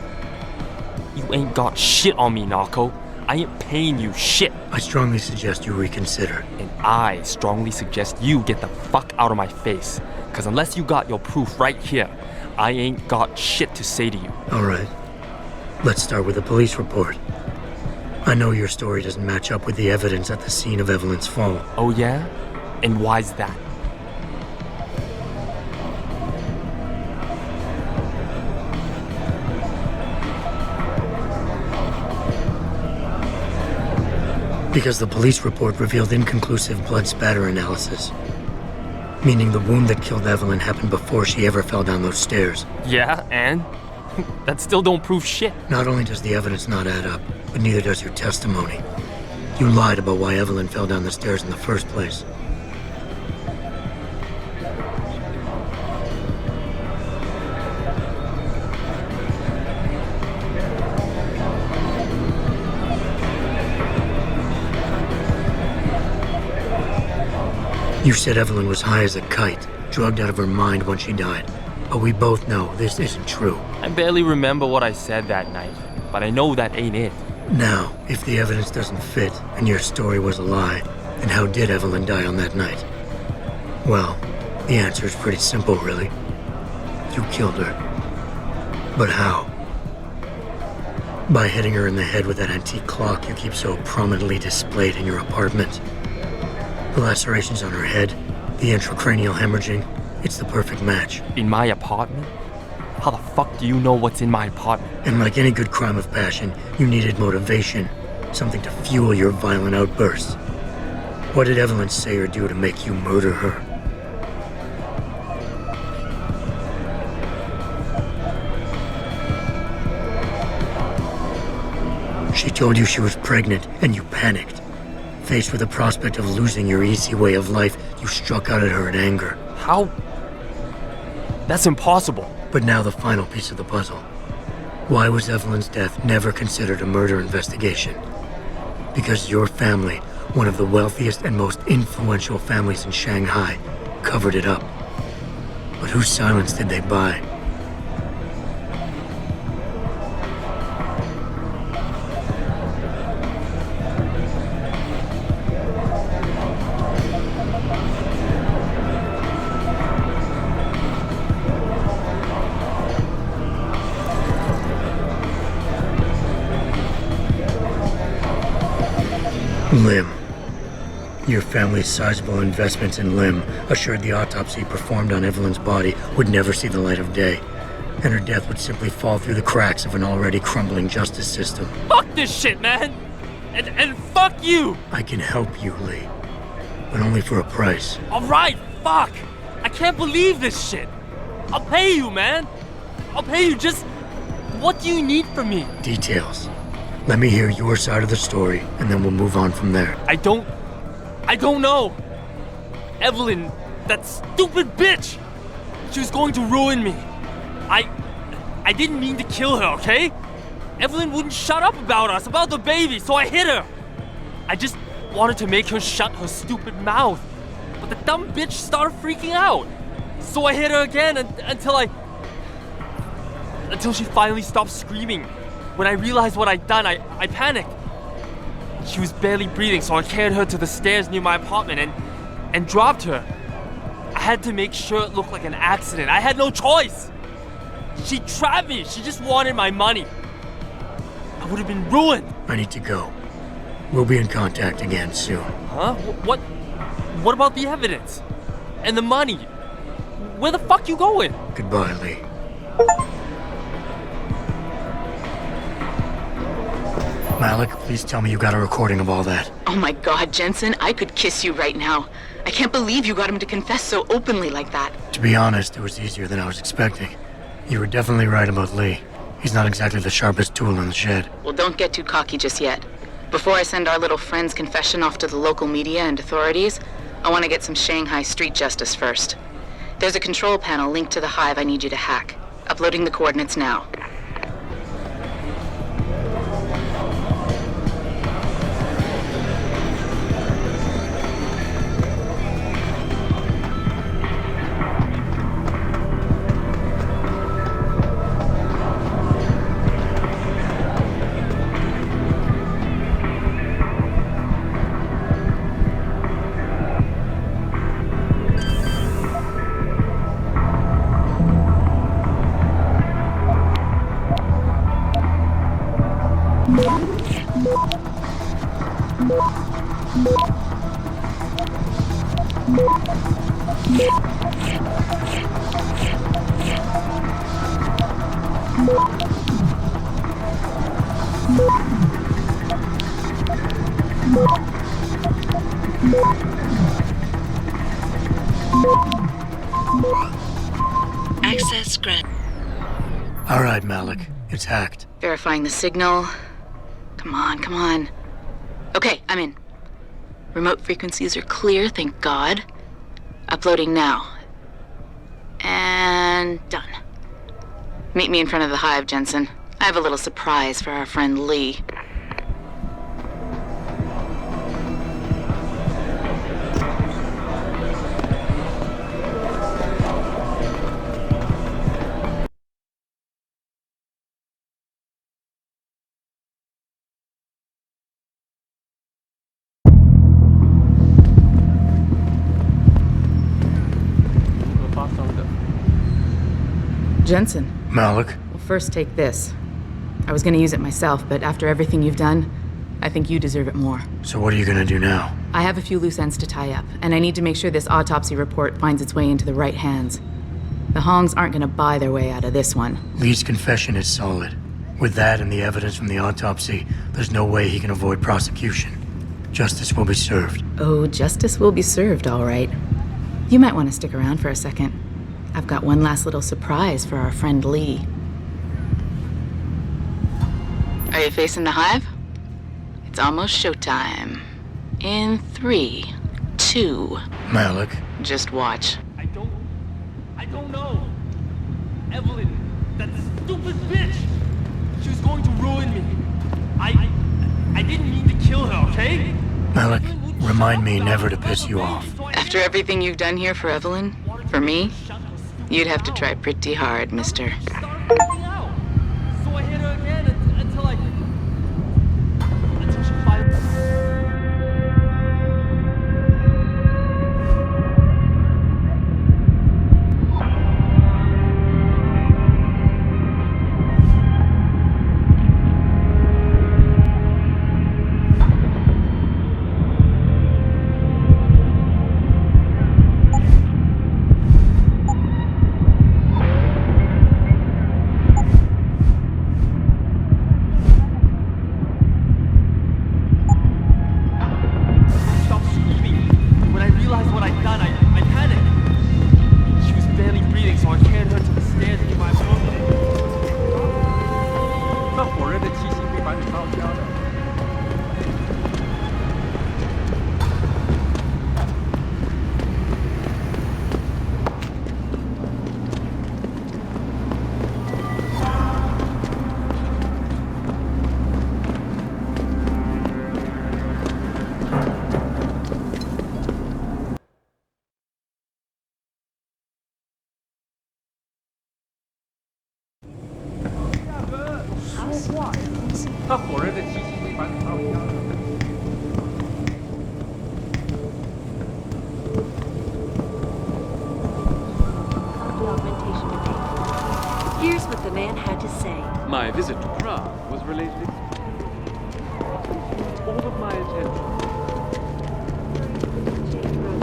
You ain't got shit on me, narco. I ain't paying you shit. I strongly suggest you reconsider. And I strongly suggest you get the fuck out of my face. Cause unless you got your proof right here, I ain't got shit to say to you. All right. Let's start with the police report. I know your story doesn't match up with the evidence at the scene of Evelyn's fall. Oh yeah? And why's that? Because the police report revealed inconclusive blood spatter analysis. Meaning the wound that killed Evelyn happened before she ever fell down those stairs. Yeah, and? That still don't prove shit. Not only does the evidence not add up, but neither does your testimony. You lied about why Evelyn fell down the stairs in the first place. You said Evelyn was high as a kite, drugged out of her mind when she died. But we both know this isn't true. I barely remember what I said that night, but I know that ain't it. Now, if the evidence doesn't fit and your story was a lie, then how did Evelyn die on that night? Well, the answer is pretty simple, really. You killed her. But how? By hitting her in the head with that antique clock you keep so prominently displayed in your apartment. The lacerations on her head, the intracranial hemorrhaging, it's the perfect match. In my apartment? How the fuck do you know what's in my apartment? And like any good crime of passion, you needed motivation, something to fuel your violent outbursts. What did Evelyn say or do to make you murder her? She told you she was pregnant, and you panicked. Faced with the prospect of losing your easy way of life, you struck out at her in anger. How? That's impossible. But now the final piece of the puzzle. Why was Evelyn's death never considered a murder investigation? Because your family, one of the wealthiest and most influential families in Shanghai, covered it up. But whose silence did they buy? Lim. Your family's sizable investments in Lim assured the autopsy performed on Evelyn's body would never see the light of day, and her death would simply fall through the cracks of an already crumbling justice system. Fuck this shit, man! And fuck you! I can help you, Lee, but only for a price. Alright, fuck! I can't believe this shit! I'll pay you, man! I'll pay you, just... What do you need from me? Details. Let me hear your side of the story, and then we'll move on from there. I don't know. Evelyn, that stupid bitch! She was going to ruin me. I didn't mean to kill her, okay? Evelyn wouldn't shut up about us, about the baby, so I hit her. I just wanted to make her shut her stupid mouth. But the dumb bitch started freaking out. So I hit her again until she finally stopped screaming. When I realized what I'd done, I panicked. She was barely breathing, so I carried her to the stairs near my apartment and dropped her. I had to make sure it looked like an accident. I had no choice. She trapped me. She just wanted my money. I would have been ruined. I need to go. We'll be in contact again soon. Huh? What about the evidence? And the money? Where the fuck you going? Goodbye, Lee. Malik, please tell me you got a recording of all that. Oh my God, Jensen, I could kiss you right now. I can't believe you got him to confess so openly like that. To be honest, it was easier than I was expecting. You were definitely right about Lee. He's not exactly the sharpest tool in the shed. Well, don't get too cocky just yet. Before I send our little friend's confession off to the local media and authorities, I want to get some Shanghai street justice first. There's a control panel linked to the hive I need you to hack. Uploading the coordinates now. Access granted. All right, Malik. It's hacked. Verifying the signal. Come on. Okay, I'm in. Remote frequencies are clear, thank God. Uploading now. And done. Meet me in front of the hive, Jensen. I have a little surprise for our friend Lee. Jensen. Malik. Well, first take this. I was gonna use it myself, but after everything you've done, I think you deserve it more. So what are you gonna do now? I have a few loose ends to tie up, and I need to make sure this autopsy report finds its way into the right hands. The Hongs aren't gonna buy their way out of this one. Lee's confession is solid. With that and the evidence from the autopsy, there's no way he can avoid prosecution. Justice will be served. Oh, justice will be served, all right. You might want to stick around for a second. I've got one last little surprise for our friend Lee. Are you facing the hive? It's almost showtime. In 3, 2... Malik. Just watch. I don't know. Evelyn, that stupid bitch! She was going to ruin me. I didn't mean to kill her, okay? Malik, remind me never to piss you off. After everything you've done here for Evelyn, for me, you'd have to try pretty hard, mister. So I hit her again until she finally... Yes. 和火人的气息没反烧一样。 Here's what the man had to say. My visit to Prague was related all of my attention.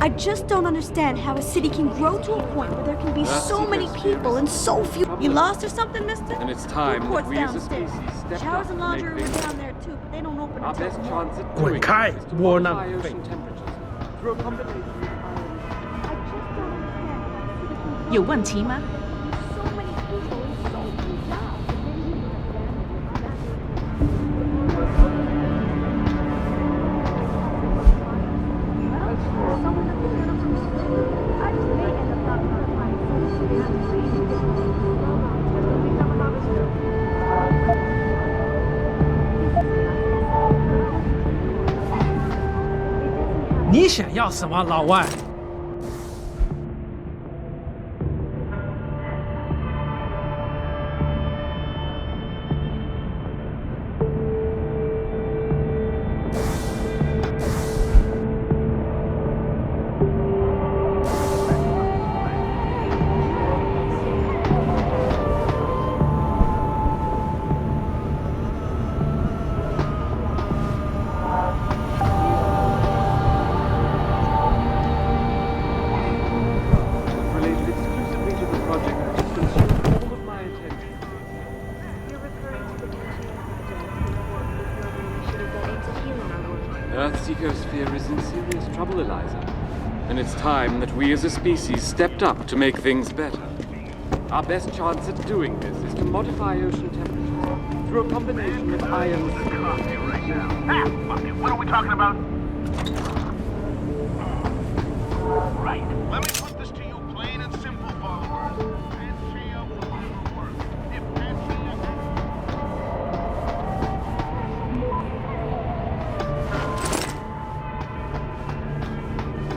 I just don't understand how a city can grow to a point where there can be so many people and so few. You lost or something, mister? And it's time that Court's we as a downstairs. species stepped Showers up and to laundry make room things down there too, but they don't open our until best tomorrow. chance at doing Kai, this is to warn modify up. ocean temperatures through a combination of 有问题吗？ 你想要什么，老外？ related exclusively to the project which has consumed all of my attention. Earth's ecosphere is in serious trouble, Eliza. And it's time that we as a species stepped up to make things better. Our best chance at doing this is to modify ocean temperatures through a combination of ions. What are we talking about? Right. Let me put this to you plain and simple, followers. Pangaea will never work. If Pangaea...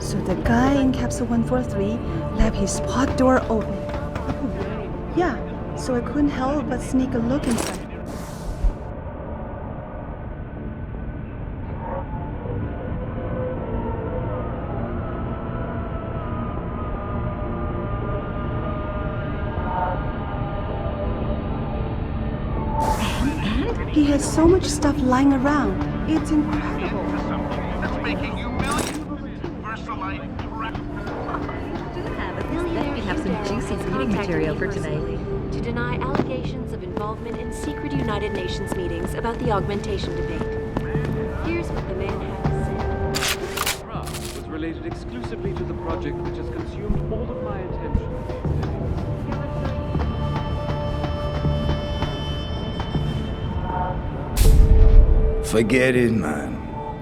So the guy in capsule 143 left his spot door open. Yeah, so I couldn't help but sneak a look inside. And he has so much stuff lying around. It's incredible. That's making you millions. Versalite We have some juicy reading material for tonight. To deny allegations of involvement in secret United Nations meetings about the augmentation debate. Here's what the man had to say. Prague was related exclusively to the project which has consumed all of my attention. Forget it, man.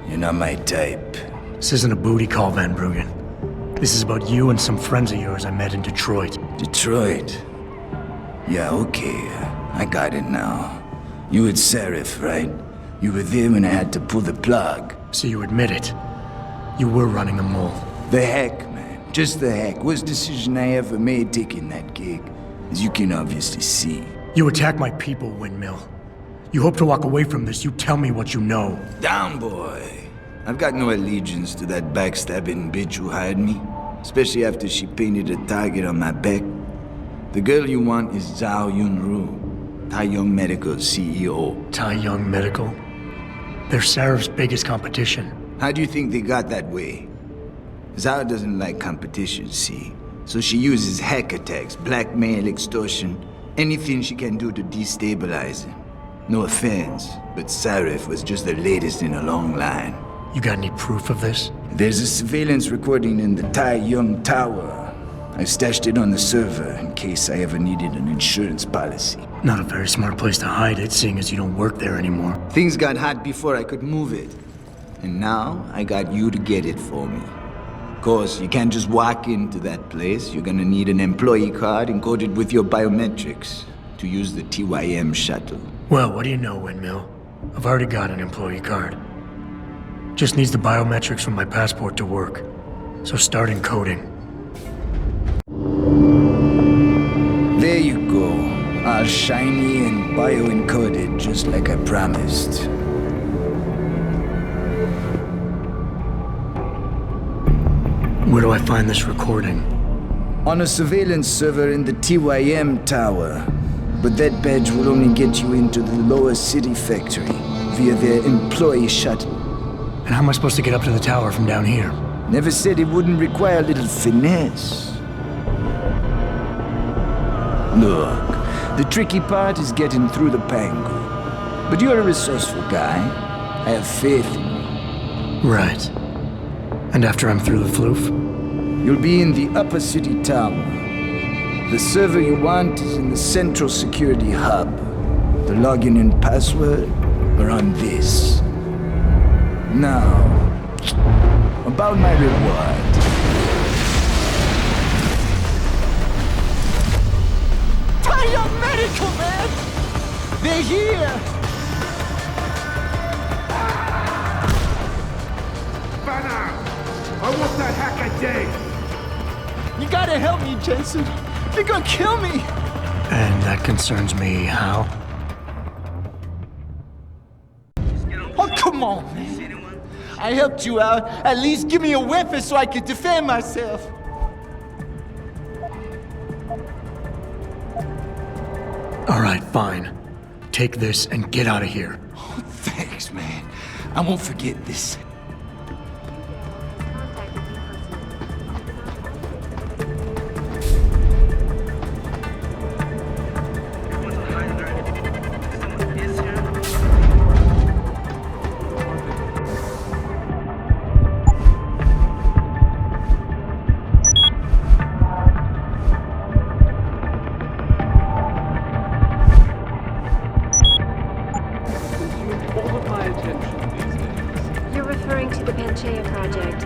You're not my type. This isn't a booty call, Van Bruggen. This is about you and some friends of yours I met in Detroit. Detroit? Yeah, okay. I got it now. You with Serif, right? You were there when I had to pull the plug. So you admit it. You were running a mole. The heck, man. Just the heck. Worst decision I ever made taking that gig. As you can obviously see. You attack my people, Windmill. You hope to walk away from this. You tell me what you know. Down, boy. I've got no allegiance to that backstabbing bitch who hired me. Especially after she painted a target on my back. The girl you want is Zhao Yunru, Tai Young Medical's CEO. Tai Young Medical? They're Serif's biggest competition. How do you think they got that way? Zhao doesn't like competition, see? So she uses hack attacks, blackmail, extortion, anything she can do to destabilize him. No offense, but Serif was just the latest in a long line. You got any proof of this? There's a surveillance recording in the Tai Young Tower. I stashed it on the server in case I ever needed an insurance policy. Not a very smart place to hide it, seeing as you don't work there anymore. Things got hot before I could move it. And now I got you to get it for me. Of course, you can't just walk into that place. You're gonna need an employee card encoded with your biometrics to use the TYM shuttle. Well, what do you know, Windmill? I've already got an employee card. Just needs the biometrics from my passport to work. So start encoding. There you go. All shiny and Bioencoded, just like I promised. Where do I find this recording? On a surveillance server in the TYM tower. But that badge will only get you into the lower city factory via their employee shuttle. And how am I supposed to get up to the tower from down here? Never said it wouldn't require a little finesse. Look, the tricky part is getting through the Pangu. But you're a resourceful guy. I have faith in you. Right. And after I'm through the floof? You'll be in the upper city tower. The server you want is in the central security hub. The login and password are on this. Now, about my reward. Biomedical, man! They're here! Banner! I want that hacker dead! You gotta help me, Jason. They're gonna kill me! And that concerns me how? Oh, come on, man. I helped you out. At least give me a weapon so I can defend myself. All right, fine. Take this and get out of here. Oh, thanks, man. I won't forget this.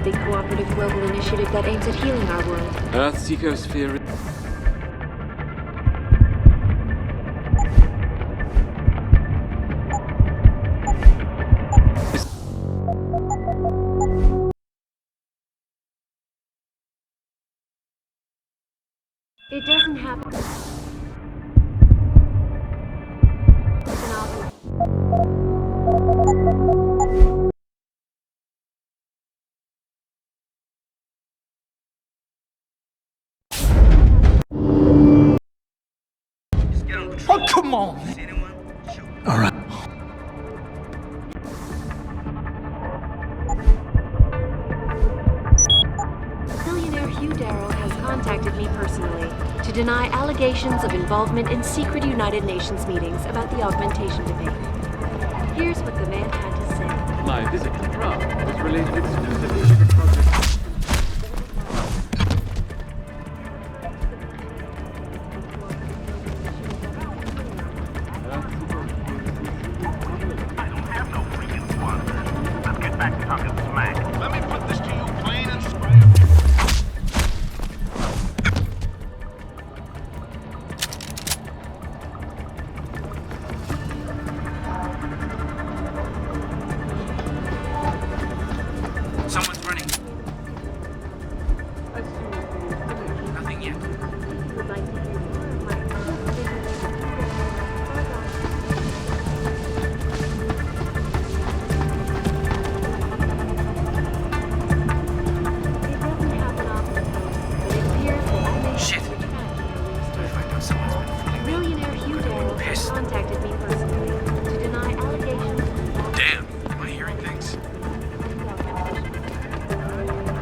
The cooperative global initiative that aims at healing our world. Earth's ecosphere. It doesn't happen. Oh, come on! All right. Billionaire Hugh Darrow has contacted me personally to deny allegations of involvement in secret United Nations meetings about the augmentation debate. Here's what the man had to say. My visit to Prague was related exclusively to the project. Let me put this to you plain and Someone's running. Nothing yet. Shit. Billionaire Hugh Darrow has contacted me personally to deny allegations. Damn, am I hearing things?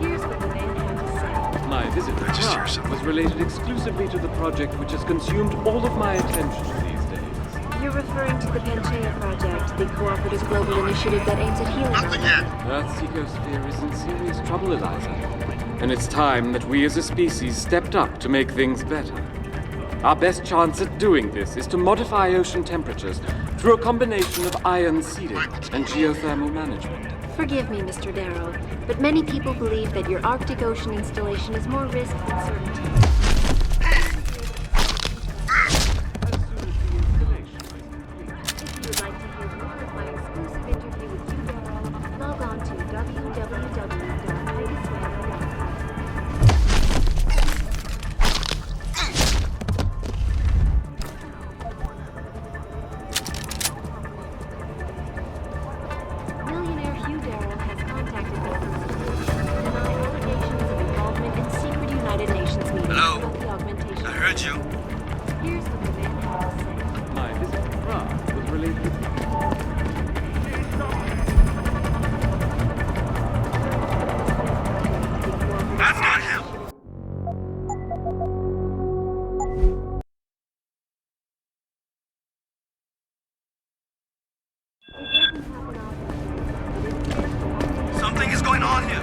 Here's what the man had to say. My visit to Prague was related exclusively to the project which has consumed all of my attention these days. You're referring to the Panchaea Project, the cooperative global initiative that aims at healing our world. Earth's ecosphere is in serious trouble, Eliza. And it's time that we as a species stepped up to make things better. Our best chance at doing this is to modify ocean temperatures through a combination of ion seeding and geothermal management. Forgive me, Mr. Darrow, but many people believe that your Arctic Ocean installation is more risk than certainty. If you would like to hear more of my exclusive interview with Hugh Darrow, log on to www.titusman.com. heard you. Here's what the man had to say. My visit to Prague was related. That's not him. Something is going on here.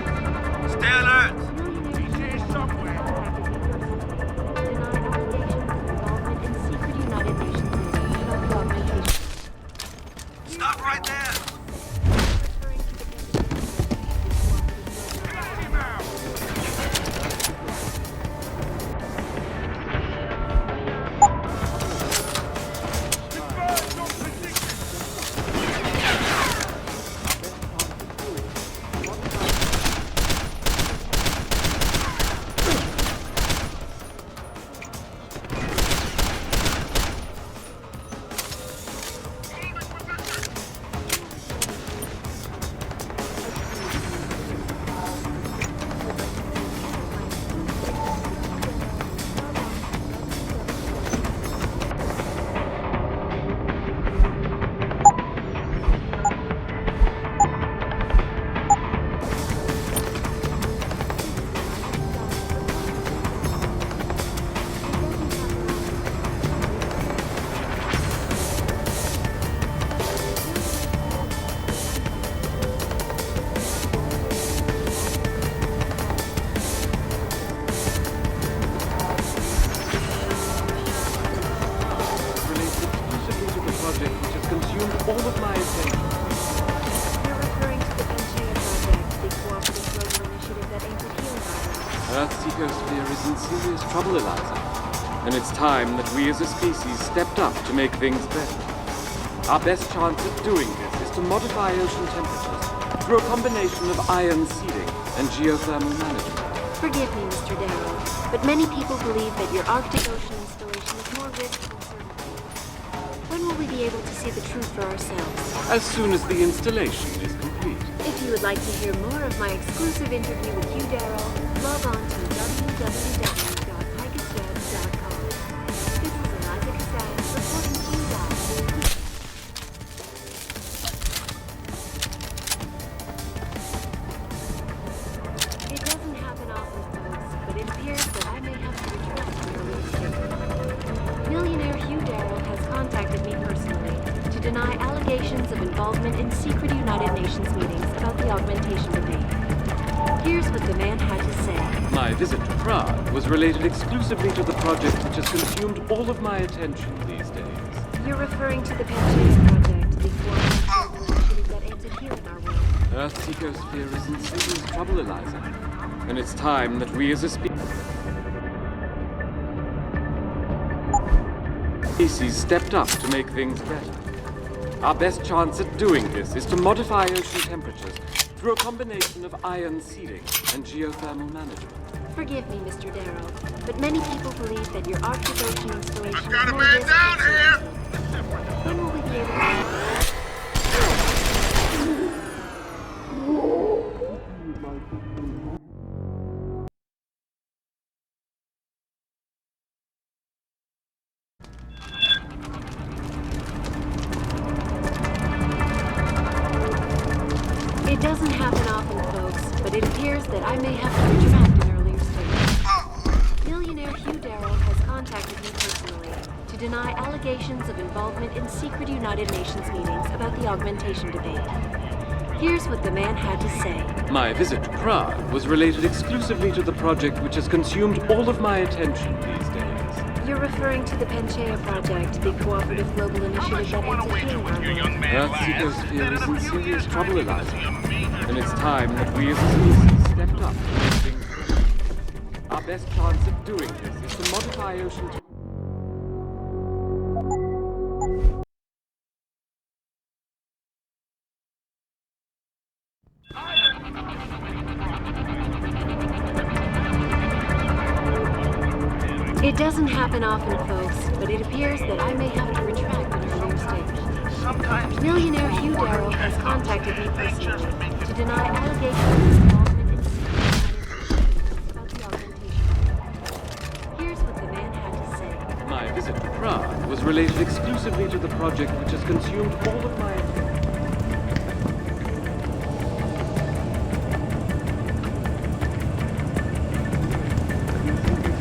Stay alert. Stop right there. All of my attention. You're referring to the Panchea Project, the cooperative global initiative that aims at healing our Earth's ecosphere is in serious trouble, Eliza. And it's time that we as a species stepped up to make things better. Our best chance at doing this is to modify ocean temperatures through a combination of ion seeding and geothermal management. Forgive me, Mr. Darrow, but many people believe that your Arctic Ocean installation is more risk than certainty. When will we be able to see the truth for ourselves? As soon as the installation is complete. If you would like to hear more of my exclusive interview with you, Darrow, log on to www.picasweb.com. This is Eliza Cassan reporting to you live. It doesn't happen often, folks, but it appears that I may have to retract my earlier statement. Millionaire Hugh Darrow has contacted me personally to deny allegations of involvement in secret United Nations meetings about the augmentation debate. Here's what the man had to say. My visit to Prague was related exclusively to the project which has consumed all of my attention these days. You're referring to the Panchea Project, the cooperative initiative that aims at healing our world. Earth's ecosphere is in serious trouble, Eliza. And it's time that we as a species stepped up to make things better. Our best chance at doing this is to modify ocean temperatures through a combination of ion seeding and geothermal management. Forgive me, Mr. Darrow, but many people believe that your Arctic Ocean installation I've got a man down here! When will we be able to... It doesn't happen often, folks, but it appears that I may have to retract an earlier statement. Millionaire Hugh Darrow has contacted me personally to deny allegations of involvement in secret United Nations meetings about the augmentation debate. Here's what the man had to say. My visit to Prague was related exclusively to the project which has consumed all of my attention these days. You're referring to the Panchea Project, the cooperative global initiative that aims at healing our world. Earth's ecosphere is in serious trouble, Eliza. And it's time that we as a species stepped up to make things better. Our best chance at doing this is to modify ocean temperatures. It doesn't happen often, folks, but it appears that I may have to retract an earlier statement. Millionaire Hugh Darrow has contacted me personally to deny allegations of involvement in secret about the augmentation. Here's what the man had to say. was related exclusively to the project which has consumed all of my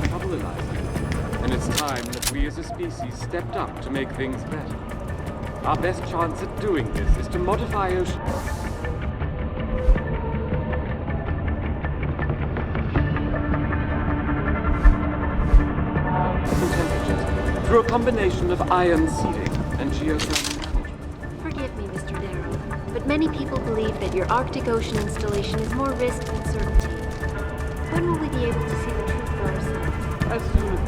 trouble, Eliza. And it's time that we as a species stepped up to make things better. Our best chance at doing this is to modify ocean... temperatures through a combination of ion seeding and geothermal management. Forgive me, Mr. Darrow, but many people believe that your Arctic Ocean installation is more risk than certainty. When will we be able to see the truth for ourselves? As soon as...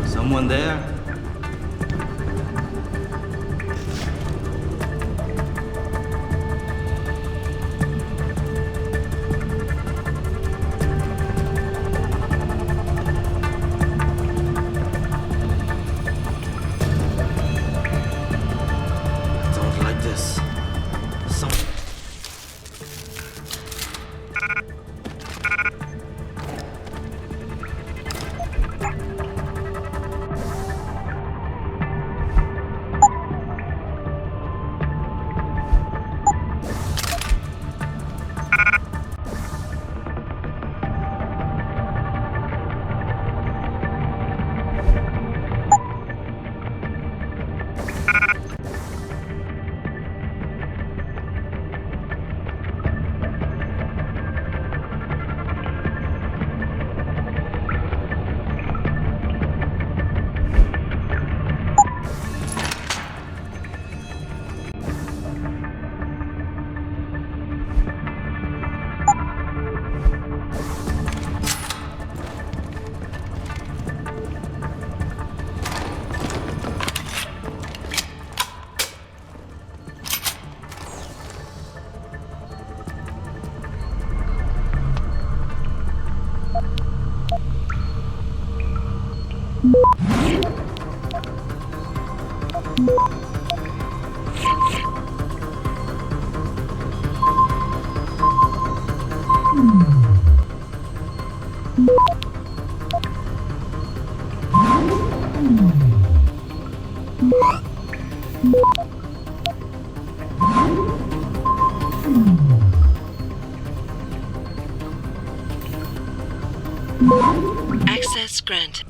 Someone there? Don't like this. Access granted.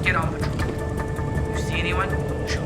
Get on patrol. You see anyone? Shoot.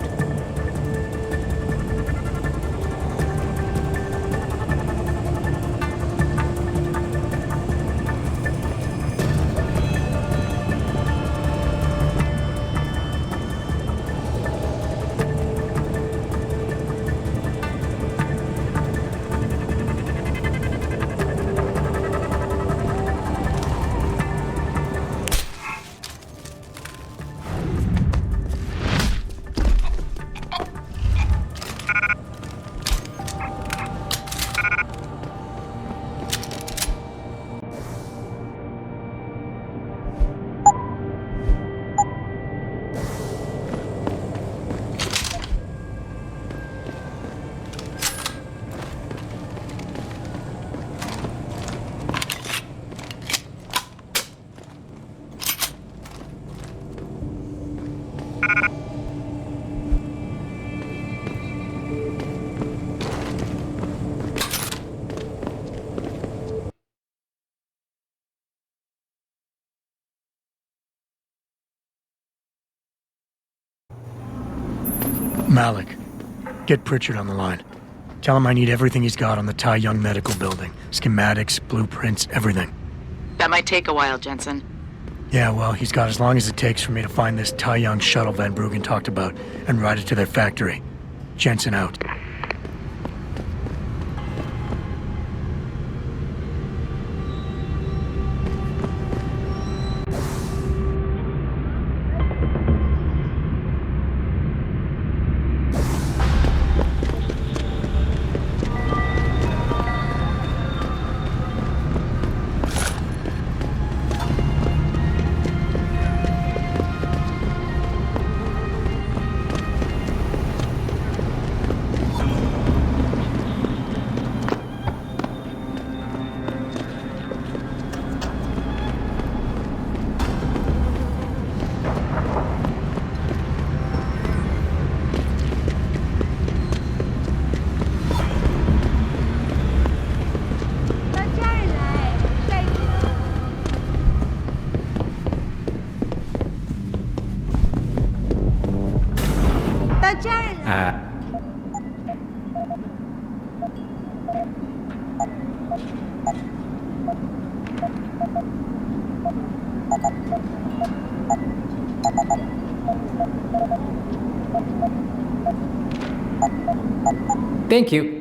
Malik, get Pritchard on the line. Tell him I need everything he's got on the Tai Young Medical Building. Schematics, blueprints, everything. That might take a while, Jensen. Yeah, well, he's got as long as it takes for me to find this Tai Young shuttle Van Bruggen talked about and ride it to their factory. Jensen out. Thank you.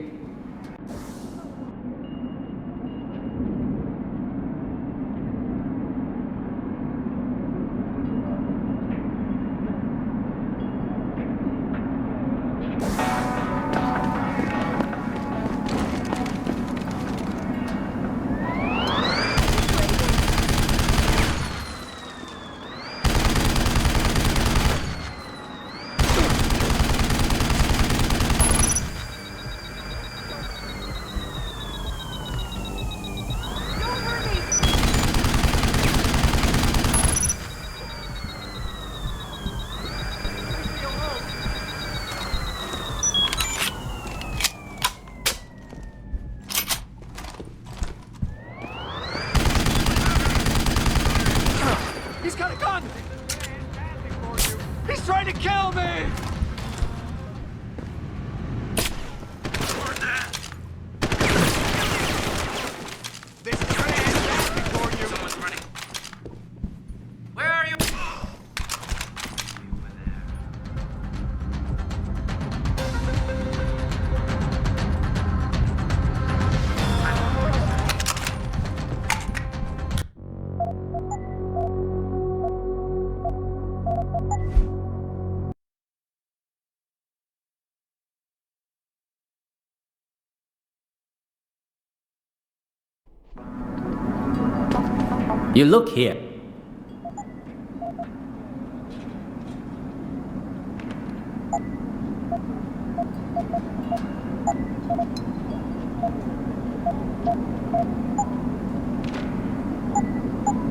He's got a gun! He's trying to kill me! This is fantastic for you! Someone's running. Where are you? You look here.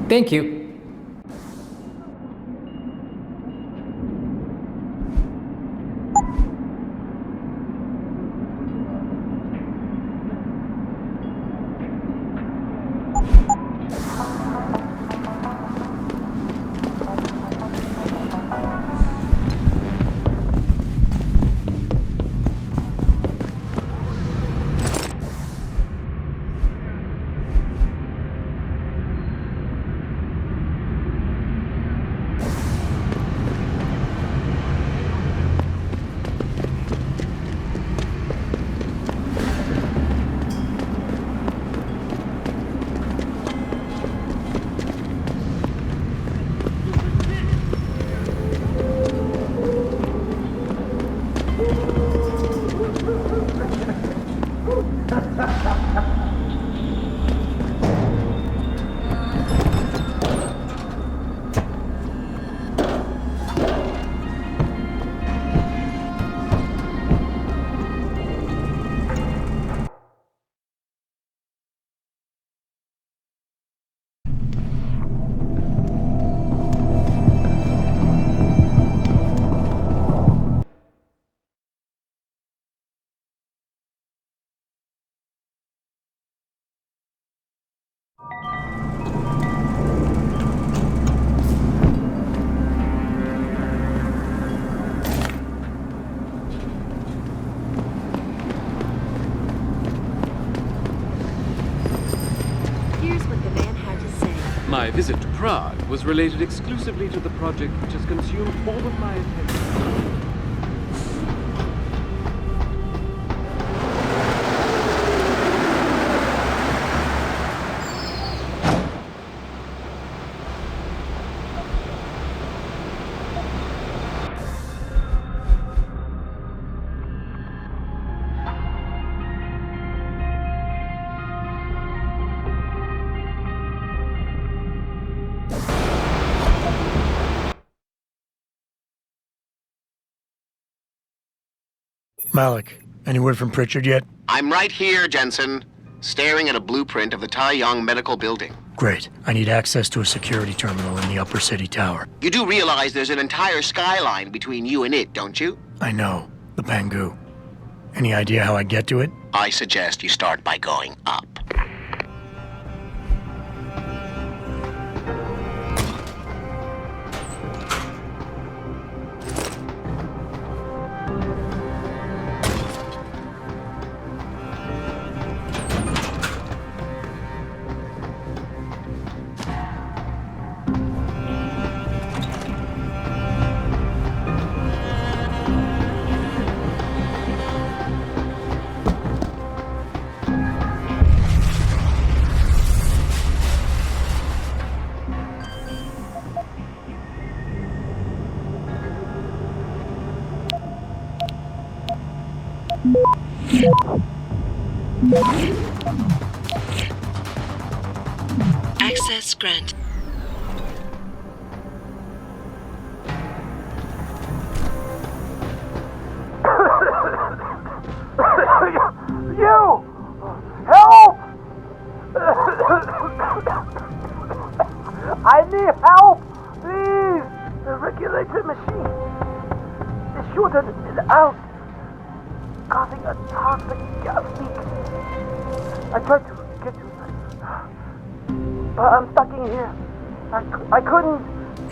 Thank you. My visit to Prague was related exclusively to the project which has consumed all of my attention. Malik, any word from Pritchard yet? I'm right here, Jensen, staring at a blueprint of the Taiyang Medical Building. Great. I need access to a security terminal in the upper city tower. You do realize there's an entire skyline between you and it, don't you? I know. The Pangu. Any idea how I get to it? I suggest you start by going up. Access granted. You! Help! I need help! Please! The regulator machine is shorted out, causing a toxic gas leak. I tried to get to it, but I'm stuck in here. I couldn't.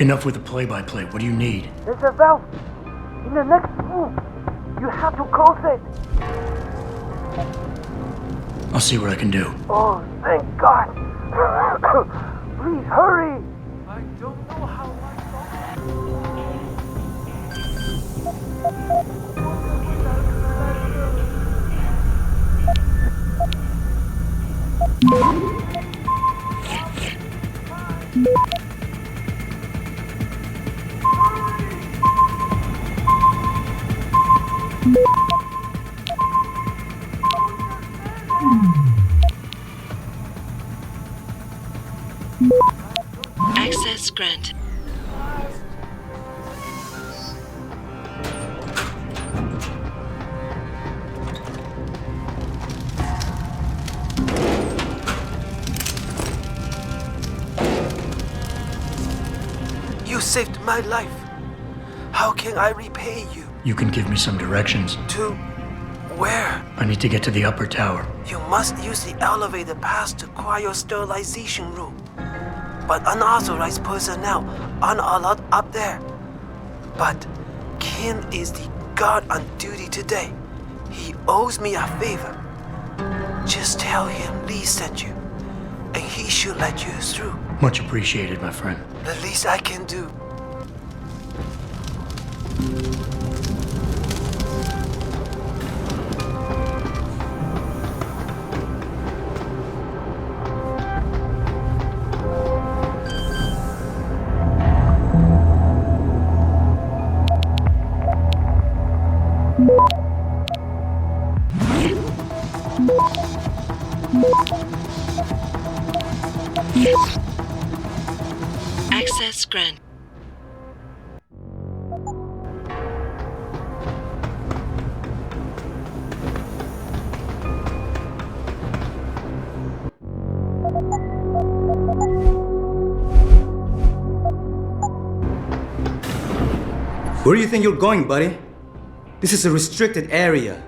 Enough with the play-by-play. What do you need? There's a valve in the next room. You have to close it. I'll see what I can do. Oh, thank God. Please hurry. I don't know how Access granted. You saved my life. How can I repay you? You can give me some directions. To where? I need to get to the upper tower. You must use the elevator pass to cryo-sterilization room. But unauthorized personnel aren't allowed up there. But Kim is the guard on duty today. He owes me a favor. Just tell him Lee sent you, and he should let you through. Much appreciated, my friend. The least I can do. Access granted. Where do you think you're going, buddy? This is a restricted area.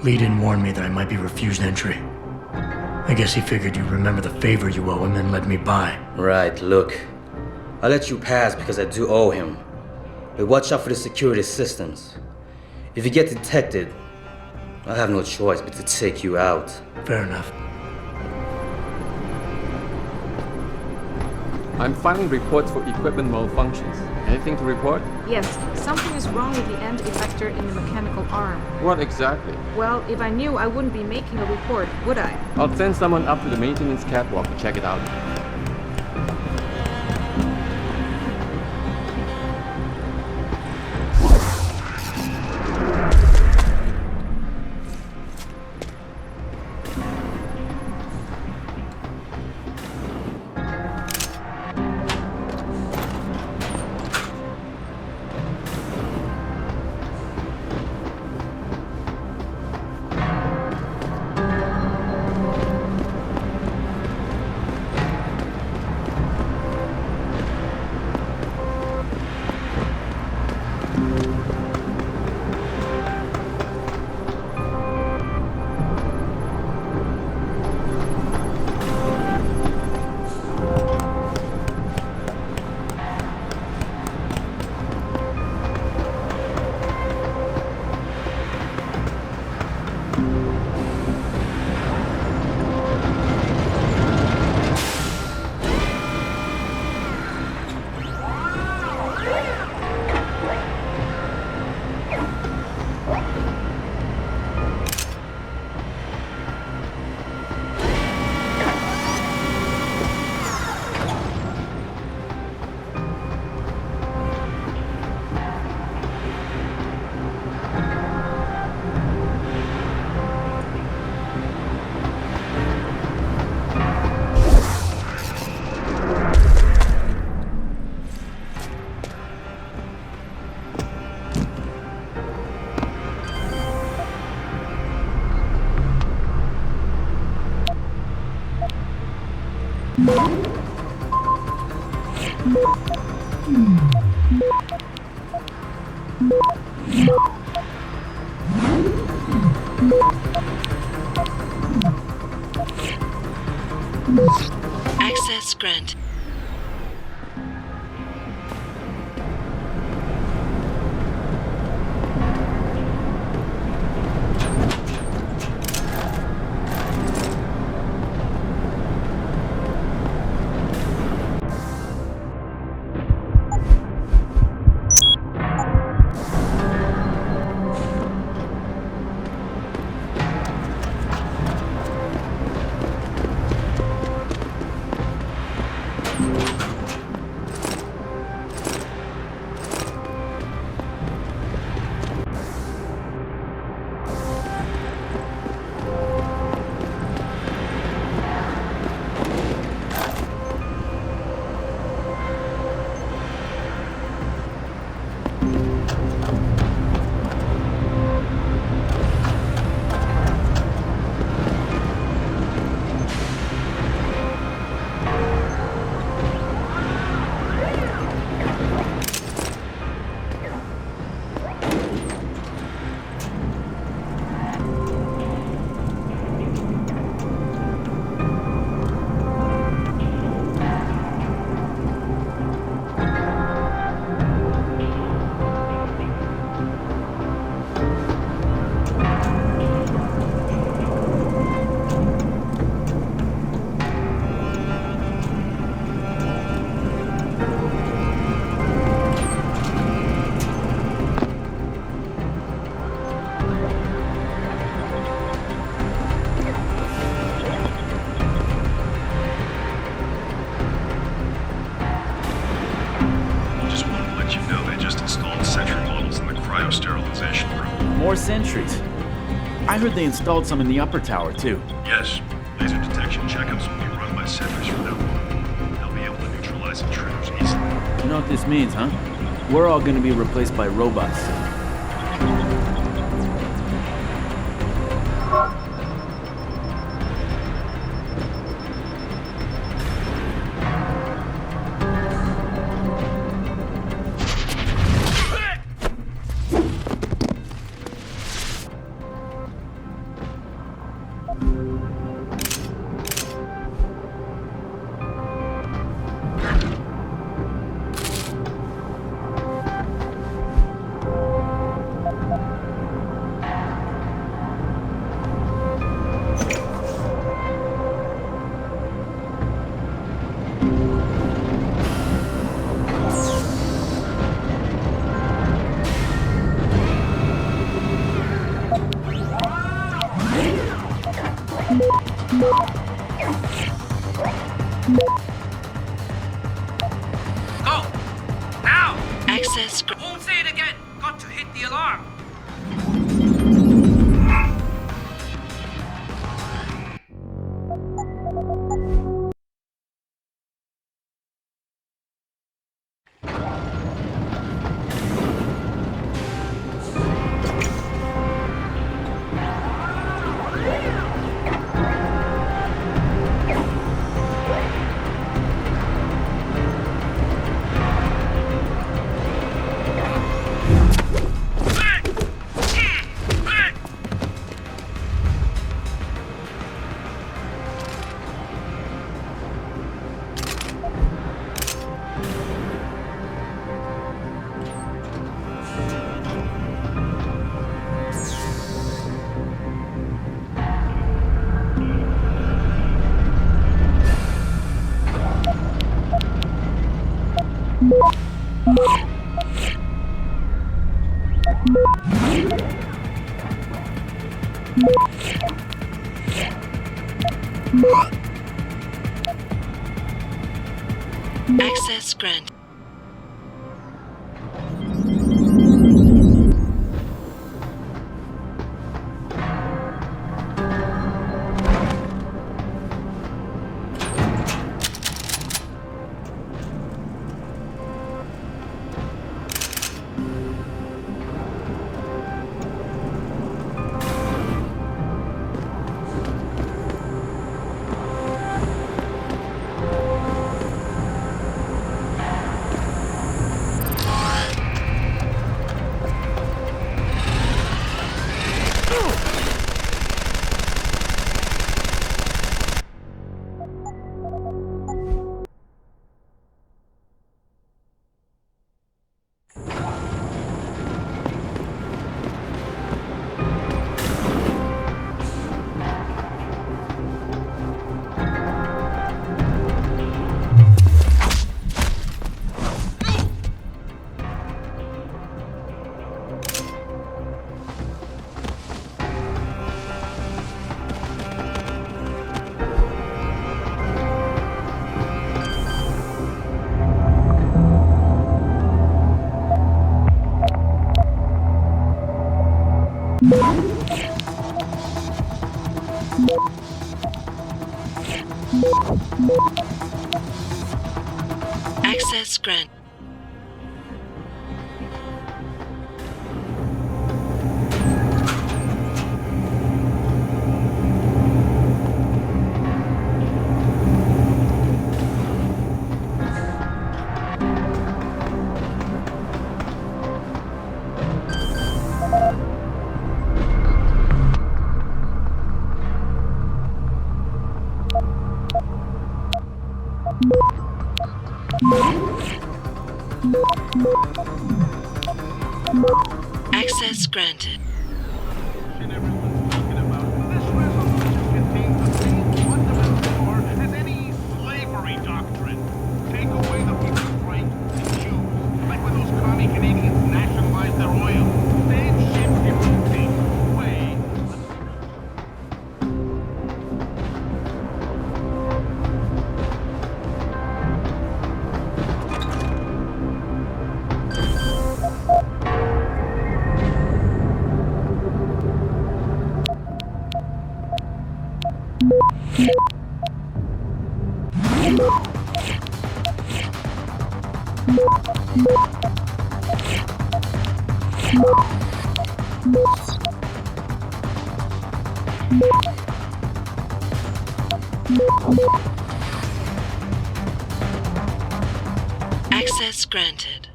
Lee didn't warn me that I might be refused entry. I guess he figured you'd remember the favor you owe him and let me by. Right, look. I let you pass because I do owe him. But watch out for the security systems. If you get detected, I'll have no choice but to take you out. Fair enough. I'm filing reports for equipment malfunctions. Anything to report? Yes, something is wrong with the end effector in the mechanical arm. What exactly? Well, if I knew, I wouldn't be making a report, would I? I'll send someone up to the maintenance catwalk to check it out. Access granted. More sentries. I heard they installed some in the upper tower, too. Yes. Laser detection checkups will be run by sentries from now on. They'll be able to neutralize intruders easily. You know what this means, huh? We're all gonna be replaced by robots. Go! Now! Access. Won't say it again. Got to hit the alarm. Access granted. Access granted. Access granted. As any slavery doctrine. Take away the people's right to choose. Like when those commie Canadians nationalized their oil. Same shit, different thing. Way. Access granted.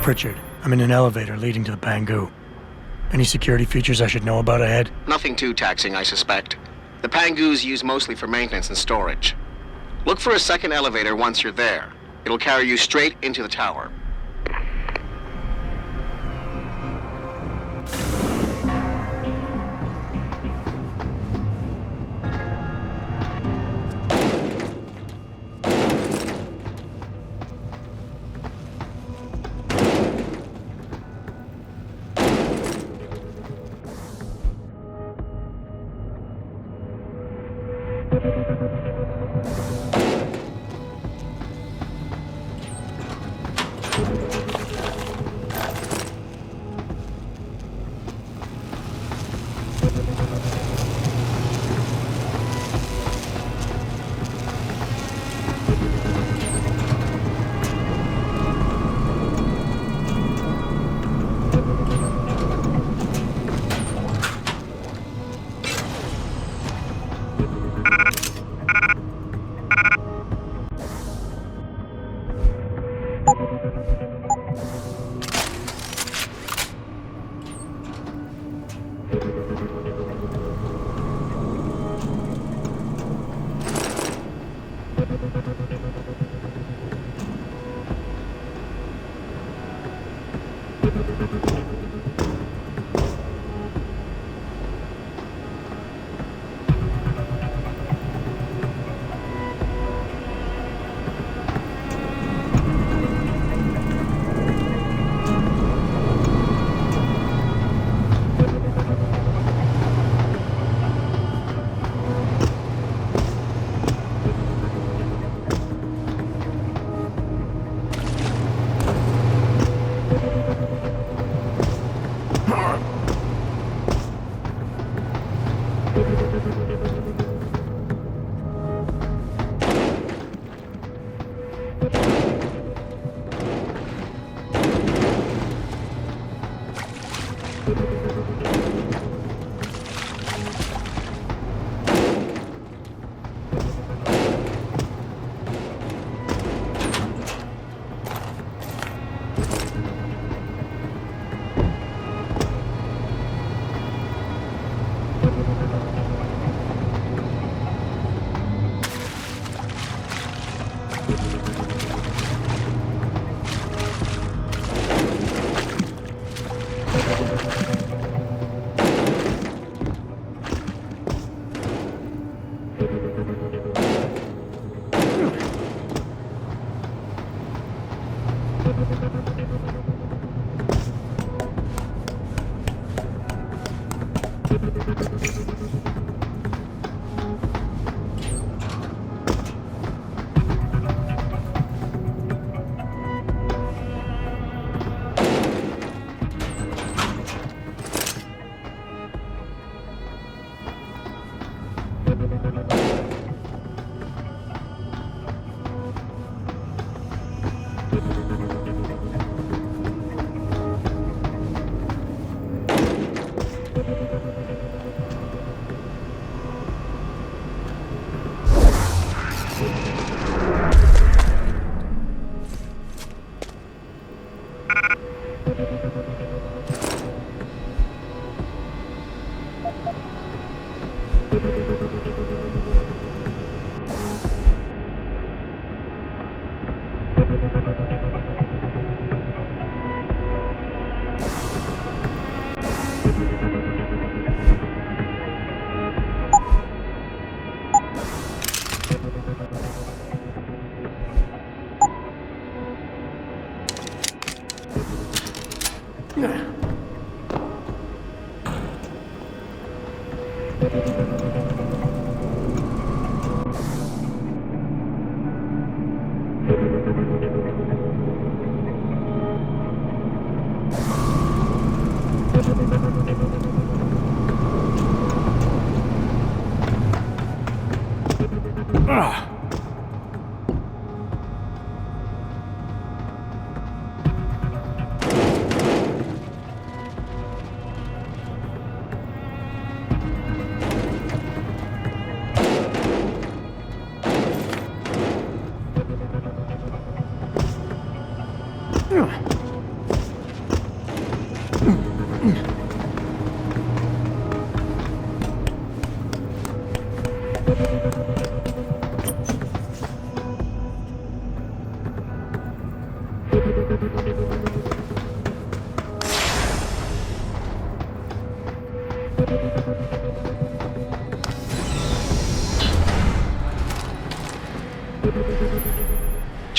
Pritchard, I'm in an elevator leading to the Pangu. Any security features I should know about ahead? Nothing too taxing, I suspect. The Pangus used mostly for maintenance and storage. Look for a second elevator once you're there. It'll carry you straight into the tower.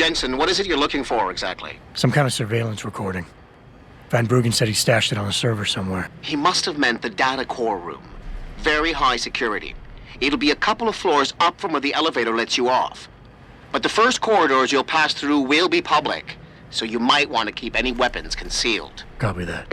Jensen, what is it you're looking for exactly? Some kind of surveillance recording. Van Bruggen said he stashed it on a server somewhere. He must have meant the data core room. Very high security. It'll be a couple of floors up from where the elevator lets you off. But the first corridors you'll pass through will be public, so you might want to keep any weapons concealed. Copy that.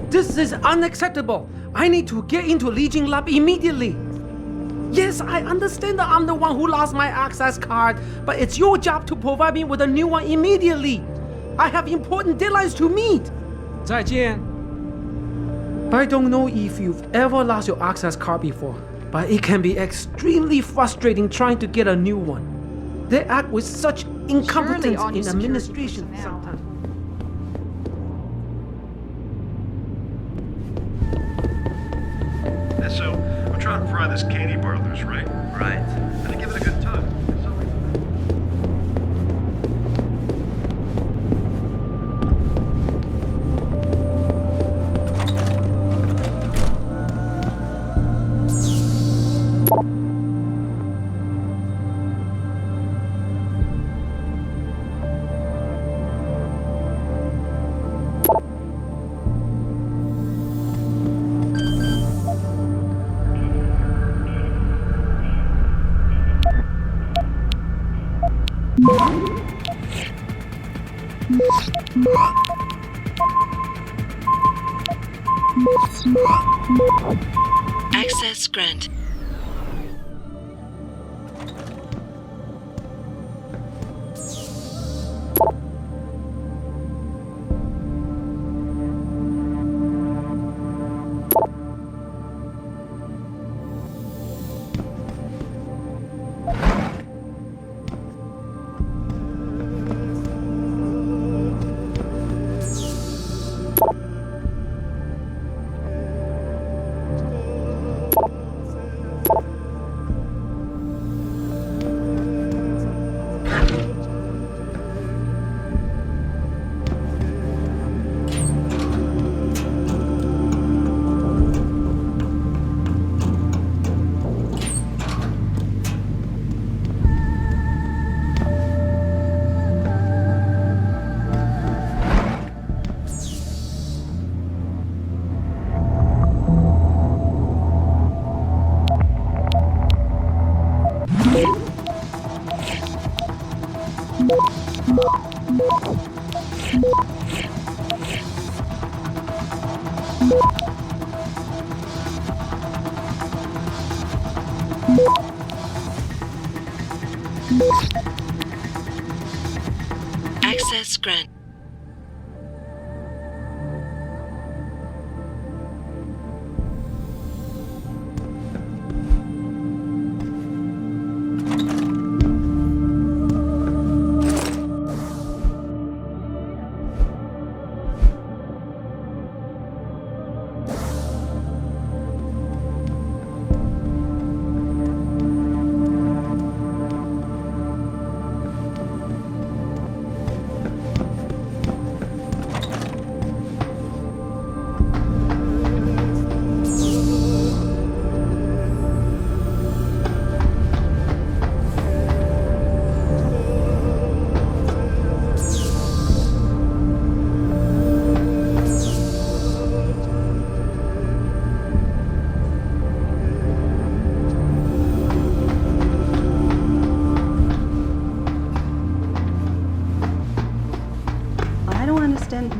This is unacceptable. I need to get into Legion Lab immediately. Yes, I understand that I'm the one who lost my access card, but it's your job to provide me with a new one immediately. I have important deadlines to meet. 再见. I don't know if you've ever lost your access card before, but it can be extremely frustrating trying to get a new one. They act with such incompetence in administration sometimes. So, I'm trying to fry this candy bar loose, right? Right. And give it a good tug. Access granted. Access granted.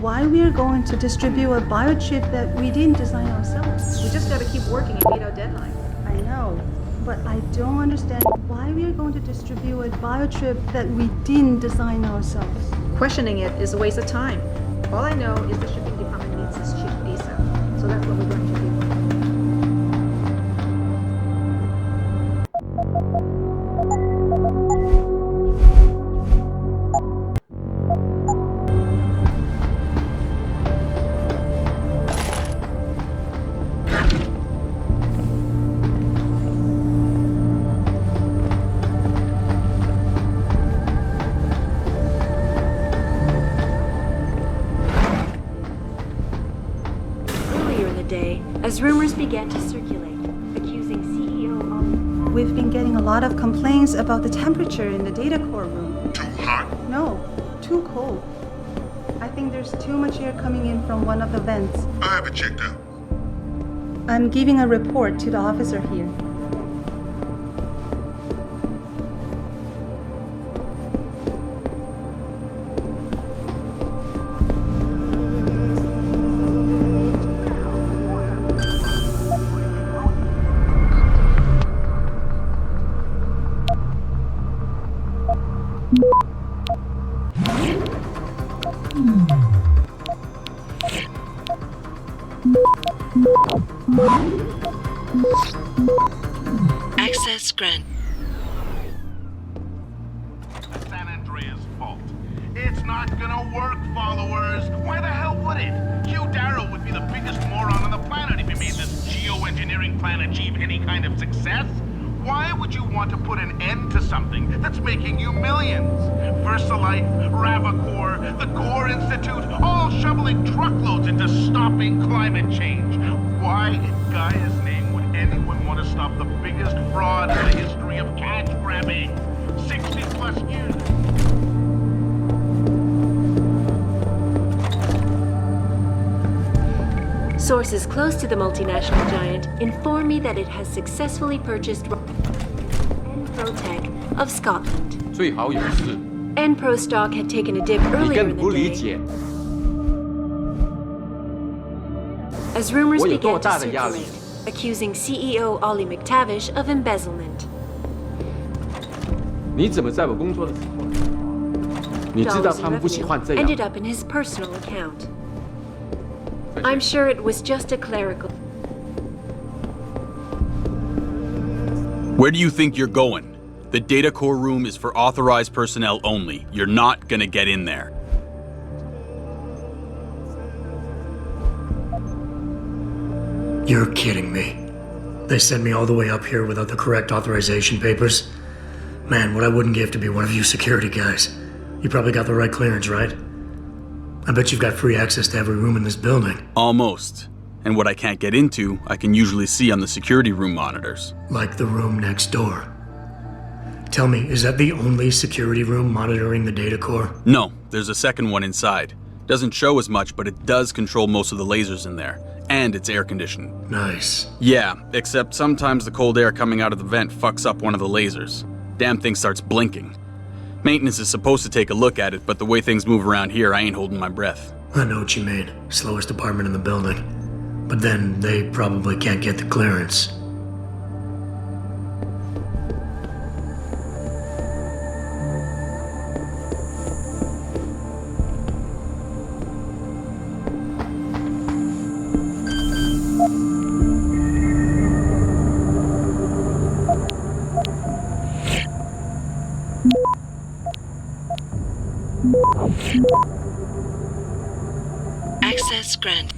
Why we are going to distribute a biochip that we didn't design ourselves. We just gotta keep working and meet our deadline. I know, but I don't understand why we are going to distribute a biochip that we didn't design ourselves. Questioning it is a waste of time. All I know is the shipping department needs this chip ASAP. So that's what we're going to do. As rumors began to circulate, accusing CEO of... We've been getting a lot of complaints about the temperature in the data core room. Too hot? No, too cold. I think there's too much air coming in from one of the vents. I have it checked out. I'm giving a report to the officer here. Access granted. San Andreas' fault. It's not gonna work, followers. Why the hell would it? Hugh Darrow would be the biggest moron on the planet if he made this geoengineering plan achieve any kind of success. Why would you want to put an end to something that's making you millions? VersaLife, Ravacor, the Core Institute, all shoveling truckloads into stopping climate change. Why in Gaia's name would anyone want to stop the biggest fraud in the history of cash grabbing? 60 plus years. Sources close to the multinational giant inform me that it has successfully purchased Enprotech of Scotland. 最好有事。 Enpro stock had taken a dip 你 earlier 更 in 不 the 理 day. 解， As rumors 我有多 began to 大的压力？ circulate, accusing CEO Ollie McTavish of embezzlement. 你怎么在我工作的时候？你知道 Dollars 他 in 们不喜 revenue 欢这样。 ended up in his personal account. I'm sure it was just a clerical. Where do you think you're going? The data core room is for authorized personnel only. You're not gonna get in there. You're kidding me. They sent me all the way up here without the correct authorization papers? Man, what I wouldn't give to be one of you security guys. You probably got the right clearance, right? I bet you've got free access to every room in this building. Almost. And what I can't get into, I can usually see on the security room monitors. Like the room next door. Tell me, is that the only security room monitoring the data core? No, there's a second one inside. Doesn't show as much, but it does control most of the lasers in there. And it's air conditioned. Nice. Yeah, except sometimes the cold air coming out of the vent fucks up one of the lasers. Damn thing starts blinking. Maintenance is supposed to take a look at it, but the way things move around here, I ain't holding my breath. I know what you mean. Slowest department in the building. But then they probably can't get the clearance. Access granted.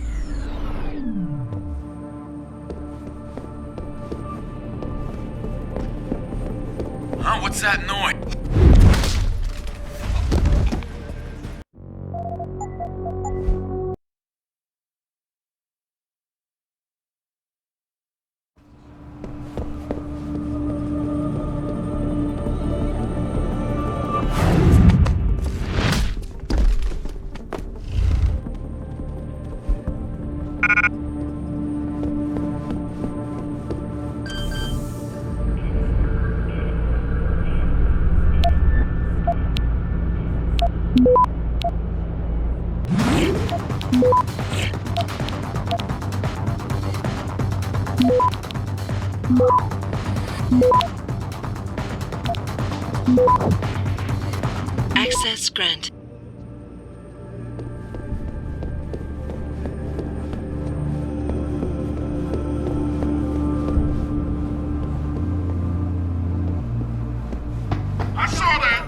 Huh? What's that noise? Access granted. I saw that!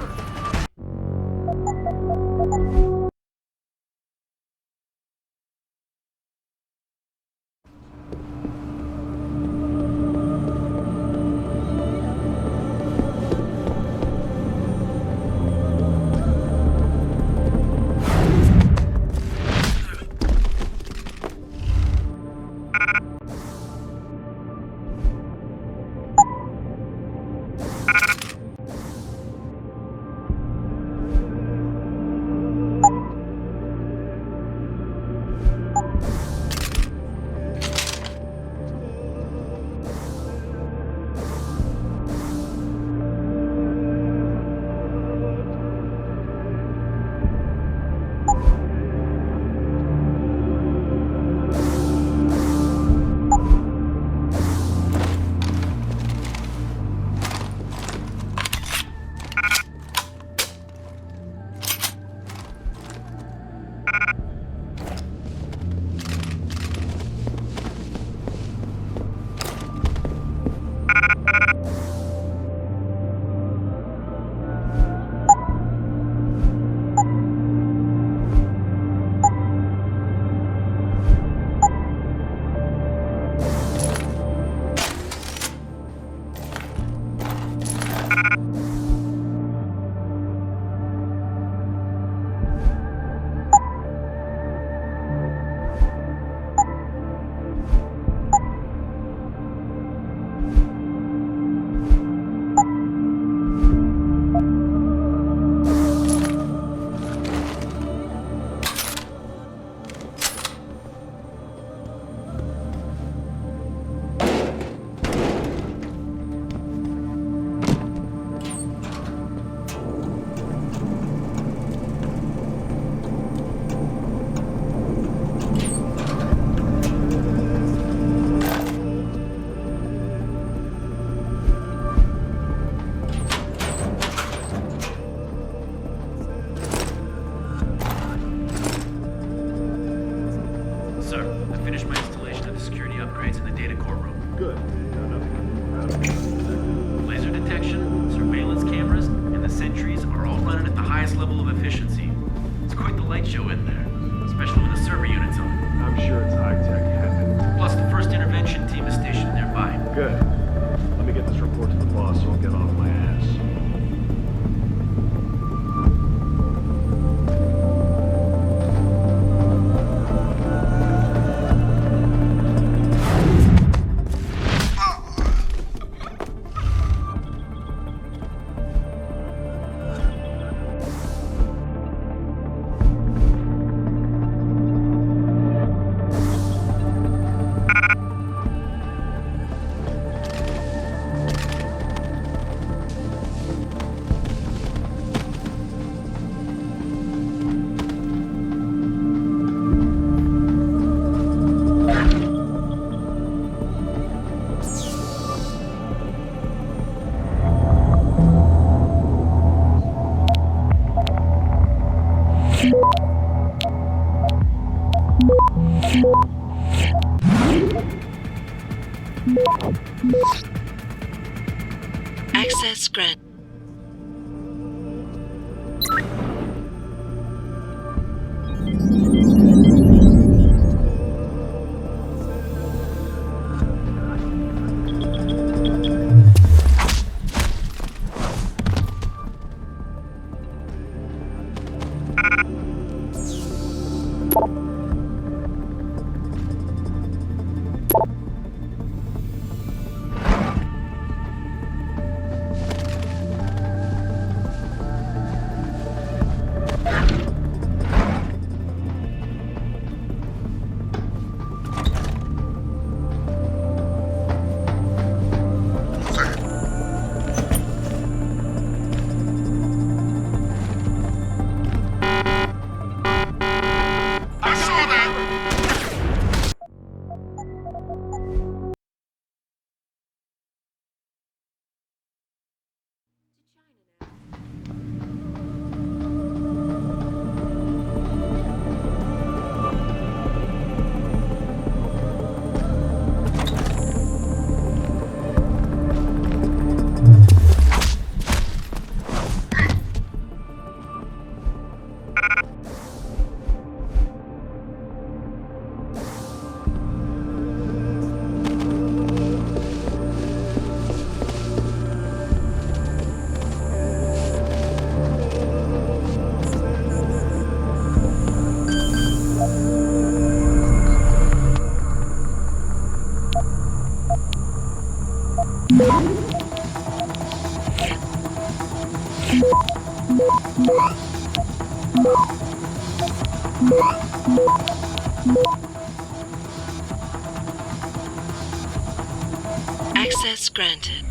Access granted. Access granted.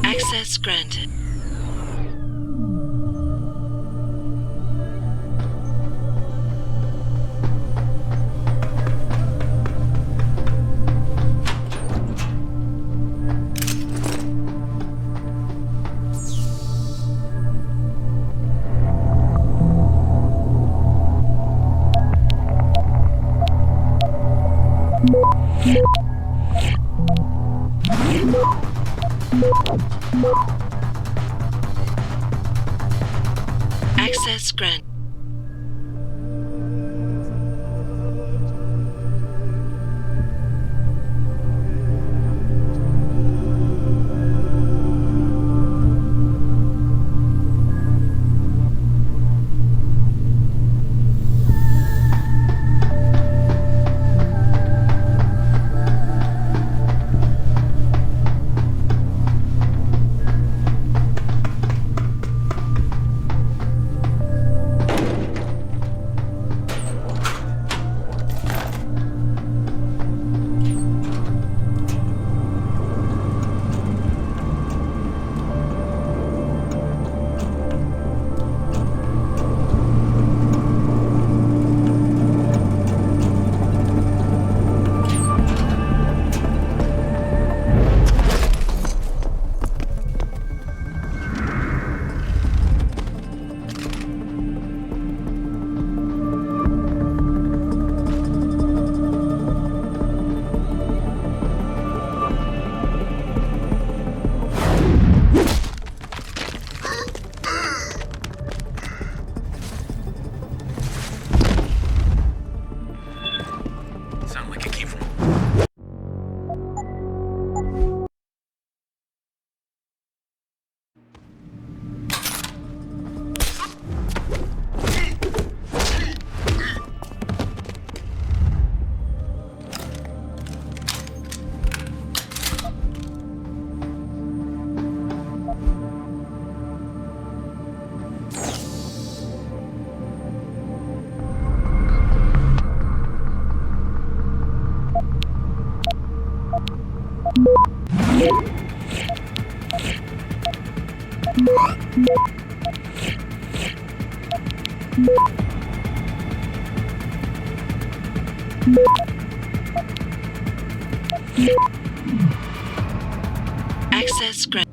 Access granted. Access granted. Access granted.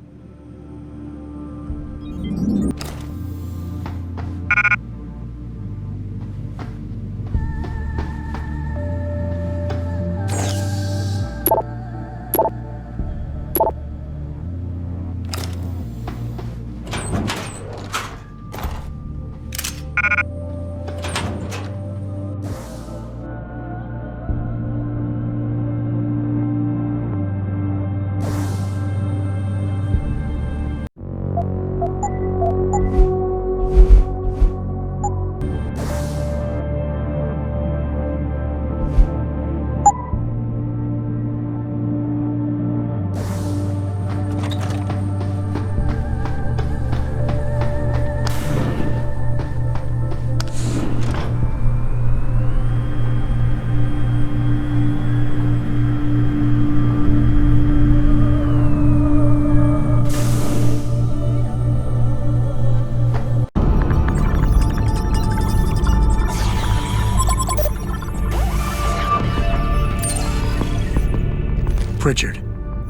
Pritchard.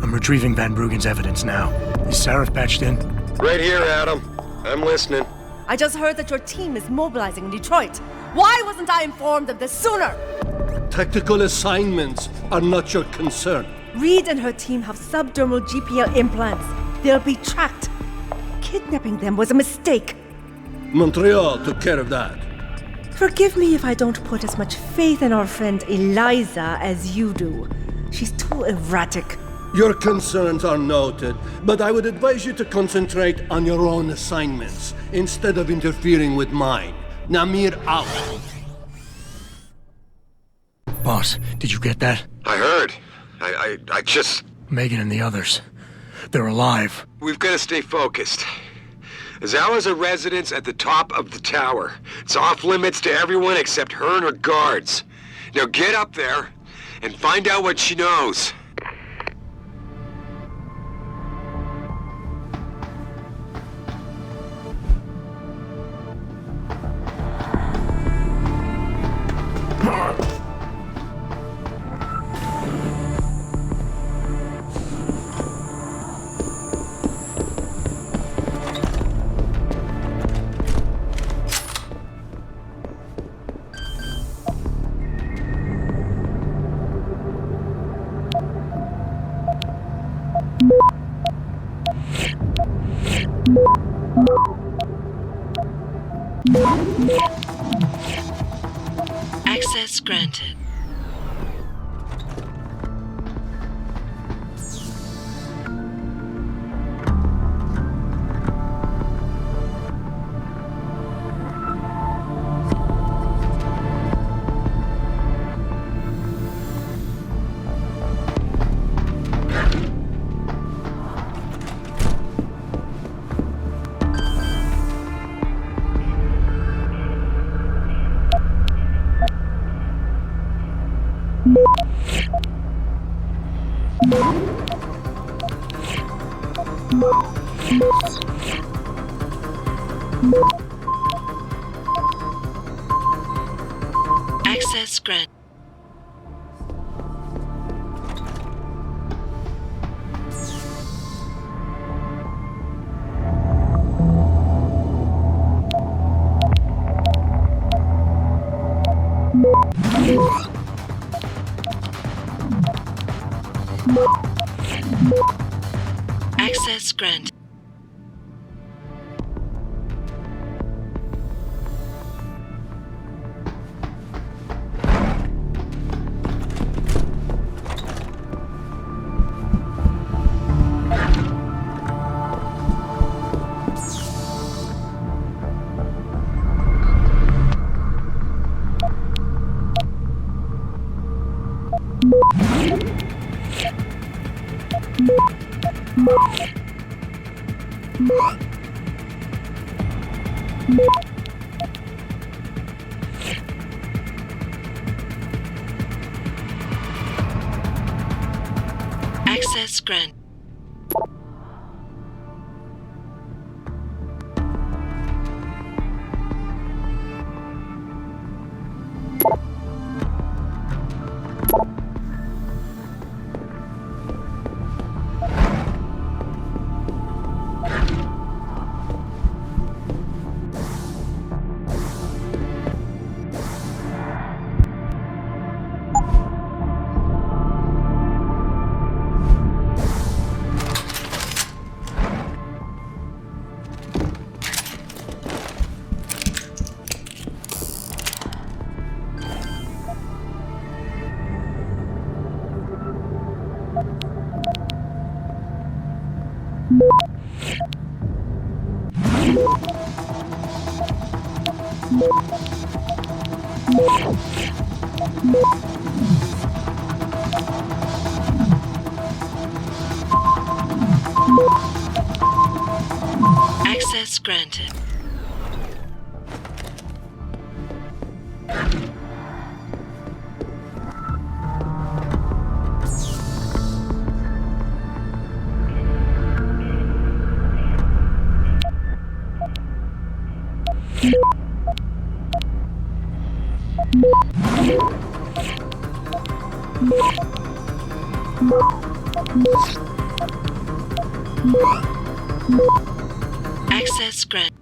I'm retrieving Van Bruggen's evidence now. Is Sarif patched in? Right here, Adam. I'm listening. I just heard that your team is mobilizing in Detroit. Why wasn't I informed of this sooner? Tactical assignments are not your concern. Reed and her team have subdermal GPL implants. They'll be tracked. Kidnapping them was a mistake. Montreal took care of that. Forgive me if I don't put as much faith in our friend Eliza as you do. She's too erratic. Your concerns are noted, but I would advise you to concentrate on your own assignments instead of interfering with mine. Namir out. Boss, did you get that? I heard. I just... Megan and the others. They're alive. We've got to stay focused. Zawa's a residence at the top of the tower. It's off limits to everyone except her and her guards. Now get up there and find out what she knows. Access granted. Access granted. Access granted. Access granted. Access granted. Access granted.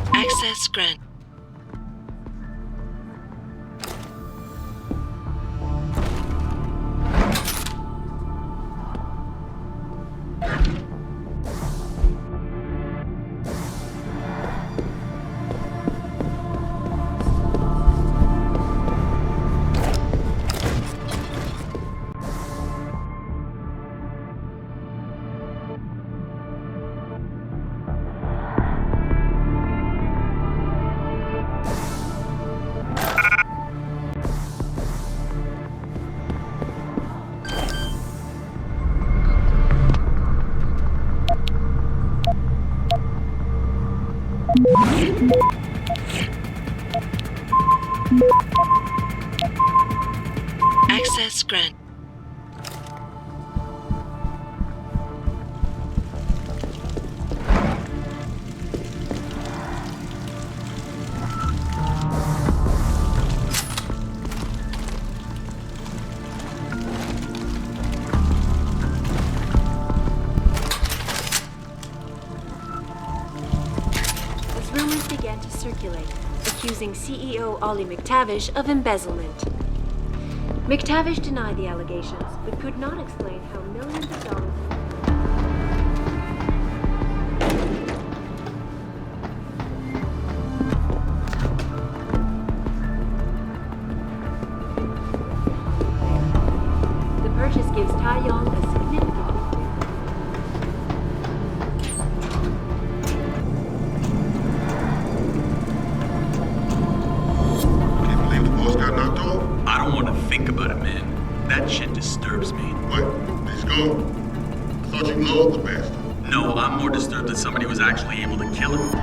Access granted. Access granted. As rumors began to circulate, accusing CEO Ollie McTavish of embezzlement. McTavish denied the allegations, but could not explain how millions of dollars... The purchase gives Tai Yong a significant... Can't believe think about it, man. That shit disturbs me. What? He's gone. I thought you loved the bastard. No, I'm more disturbed that somebody was actually able to kill him.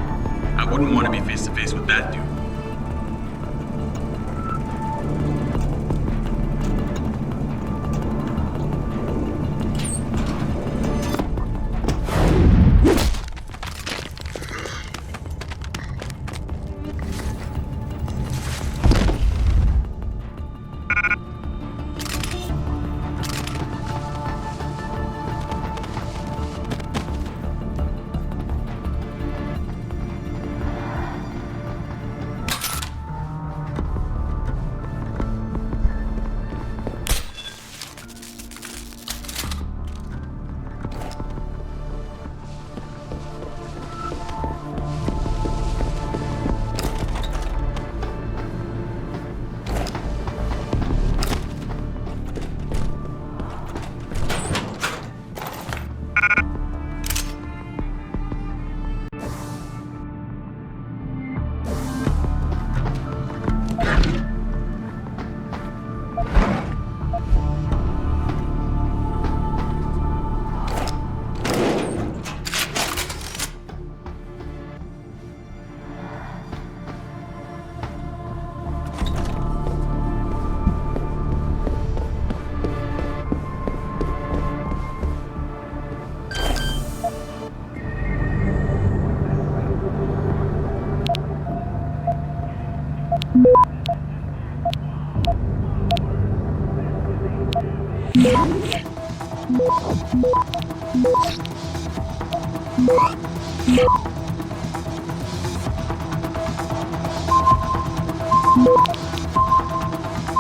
I wouldn't want to be face to face with that dude.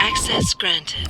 Access granted.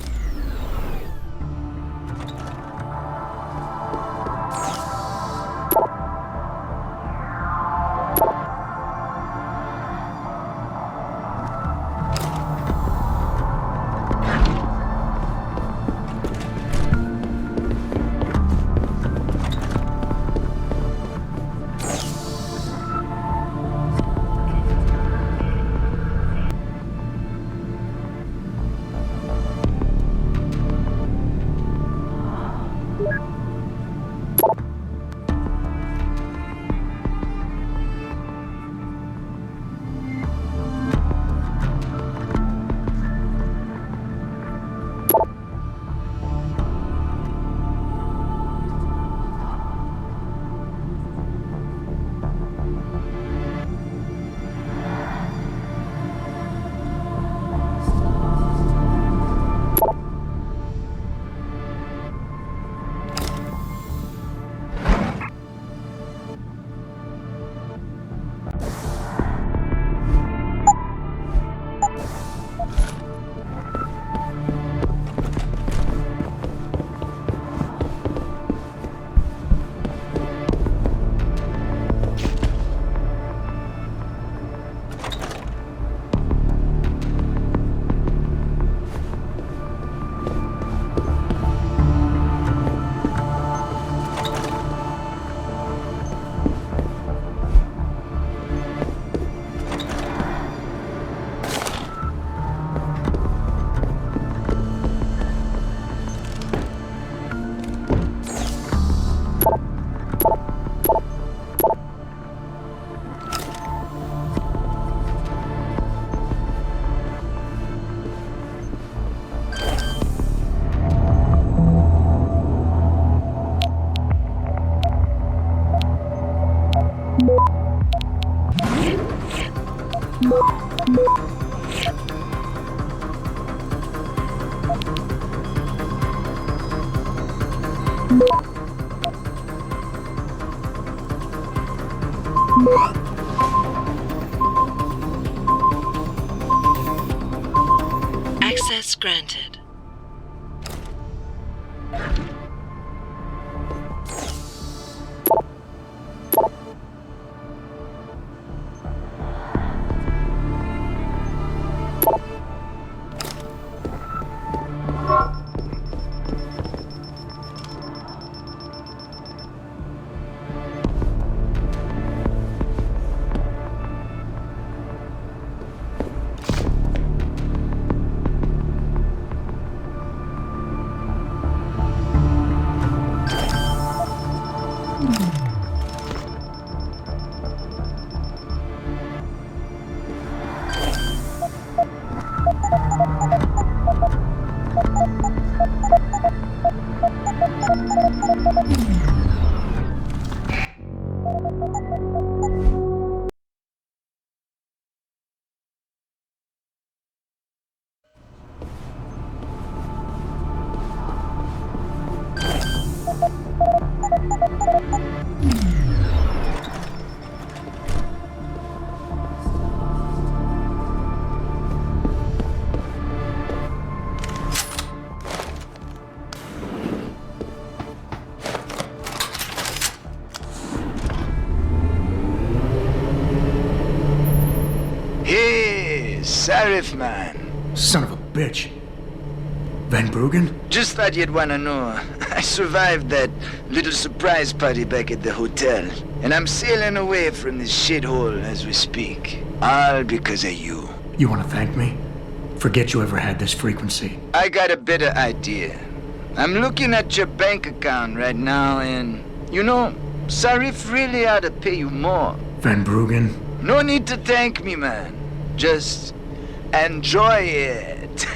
Access granted. sheriff, man. Son of a bitch. Van Bruggen? Just thought you'd want to know. I survived that little surprise party back at the hotel. And I'm sailing away from this shithole as we speak. All because of you. You want to thank me? Forget you ever had this frequency. I got a better idea. I'm looking at your bank account right now and, you know, Sarif really ought to pay you more. Van Bruggen? No need to thank me, man. Just enjoy it.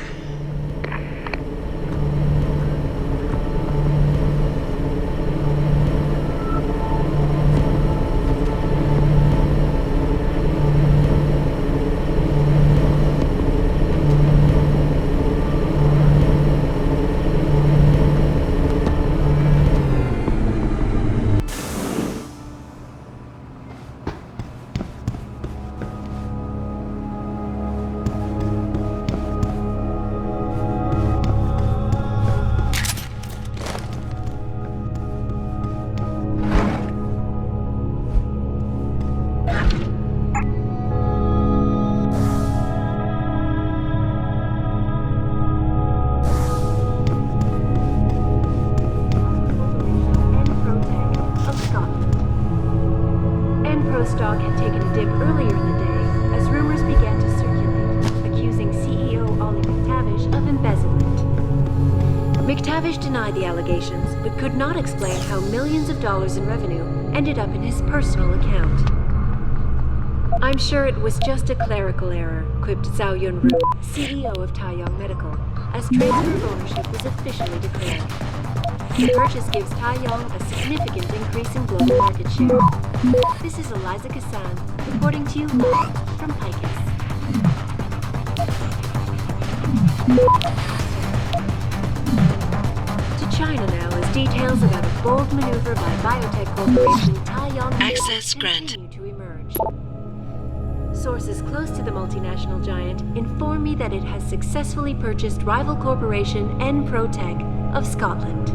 stock had taken a dip earlier in the day as rumors began to circulate, accusing CEO Ollie McTavish of embezzlement. McTavish denied the allegations, but could not explain how millions of dollars in revenue ended up in his personal account. "I'm sure it was just a clerical error," quipped Zhao Yunru, CEO of Taiyang Medical, as transfer of ownership was officially declared. The purchase gives Taiyang a significant increase in global market share. This is Eliza Kassan, reporting to you live from Picus. To China now as details about a bold maneuver by biotech corporation Taiyang Access granted. continue to emerge. Sources close to the multinational giant inform me that it has successfully purchased rival corporation Enprotech of Scotland.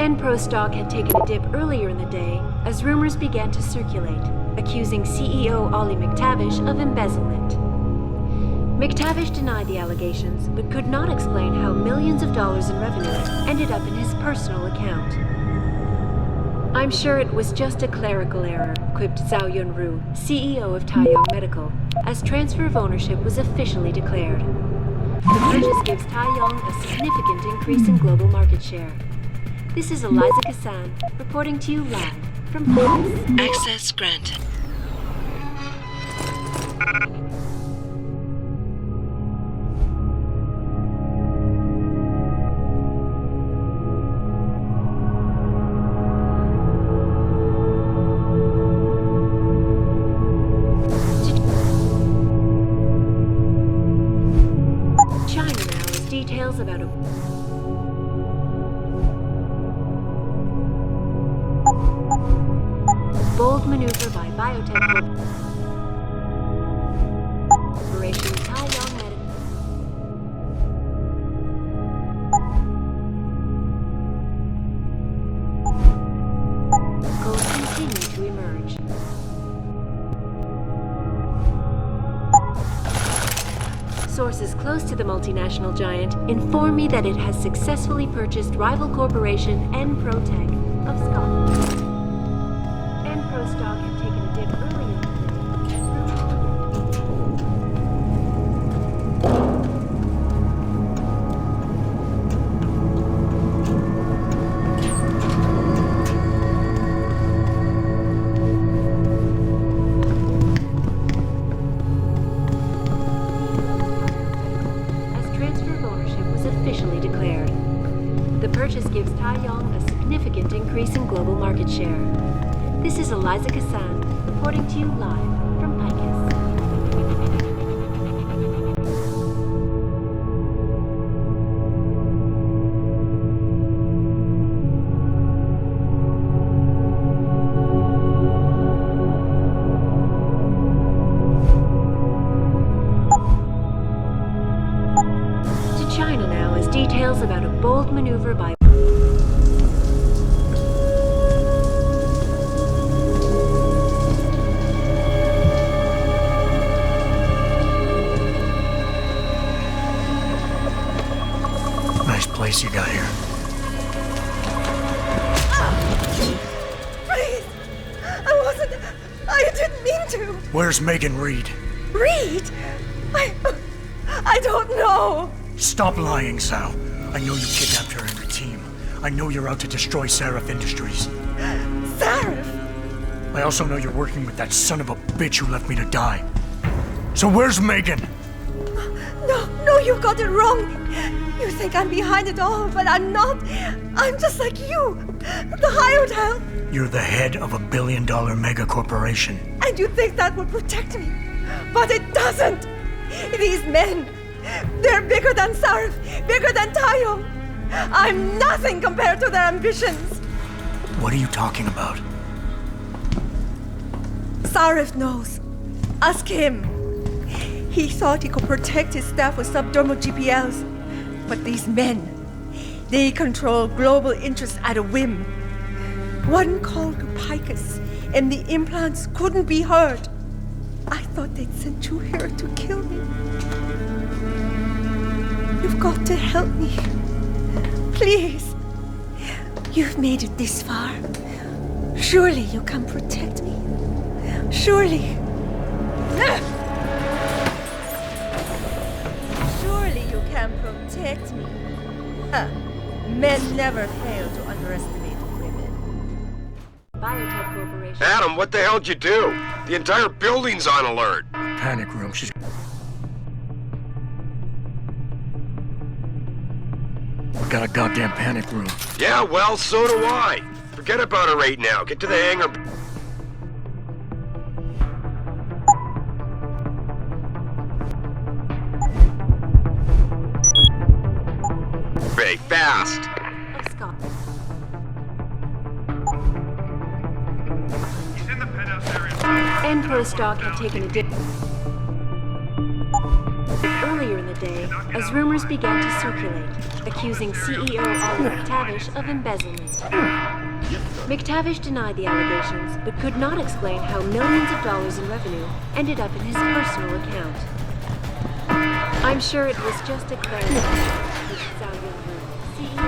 Enpro stock had taken a dip earlier in the day as rumors began to circulate, accusing CEO Ollie McTavish of embezzlement. McTavish denied the allegations, but could not explain how millions of dollars in revenue ended up in his personal account. "I'm sure it was just a clerical error," quipped Zhao Yunru, CEO of Taiyang Medical, as transfer of ownership was officially declared. The purchase gives Taiyang a significant increase in global market share. This is Eliza Kassan, reporting to you live from Paris. Access granted. China now has details about a bold maneuver by biotech corporation Taiyang Medical. Goals continue to emerge. Sources close to the multinational giant inform me that it has successfully purchased rival corporation Enprotech of Scotland. Enpro stock had taken a dip earlier as transfer of ownership was officially declared. The purchase gives Taiyang a significant increase in global market share. This is Eliza Kassan, reporting to you live from Picus. To China now as details about a bold maneuver by place you got here. Please! I didn't mean to! Where's Megan Reed? Reed? I don't know! Stop lying, Sal. I know you kidnapped her and her team. I know you're out to destroy Sarif Industries. Sarif? I also know you're working with that son of a bitch who left me to die. So where's Megan? No, you've got it wrong. You think I'm behind it all, but I'm not. I'm just like you, the hired help. You're the head of a billion-dollar mega corporation. And you think that would protect me, but it doesn't. These men, they're bigger than Sarif, bigger than Tayo. I'm nothing compared to their ambitions. What are you talking about? Sarif knows. Ask him. He thought he could protect his staff with subdermal GPLs. But these men, they control global interests at a whim. One call to Picus, and the implants couldn't be heard. I thought they'd sent you here to kill me. You've got to help me. Please. You've made it this far. Surely you can protect me. Surely. Surely you can protect me. Men never fail to underestimate women. Biotech Corporation. Adam, what the hell'd you do? The entire building's on alert. Panic room. She's... We got a goddamn panic room. Yeah, well, so do I. Forget about it right now. Get to the hangar. Very fast. Of Scotland. He's in the penthouse area. Emperor stock had taken a dip earlier in the day as rumors began to circulate, accusing CEO Oliver McTavish of embezzlement. McTavish denied the allegations, but could not explain how millions of dollars in revenue ended up in his personal account. I'm sure it was just a credit. CEO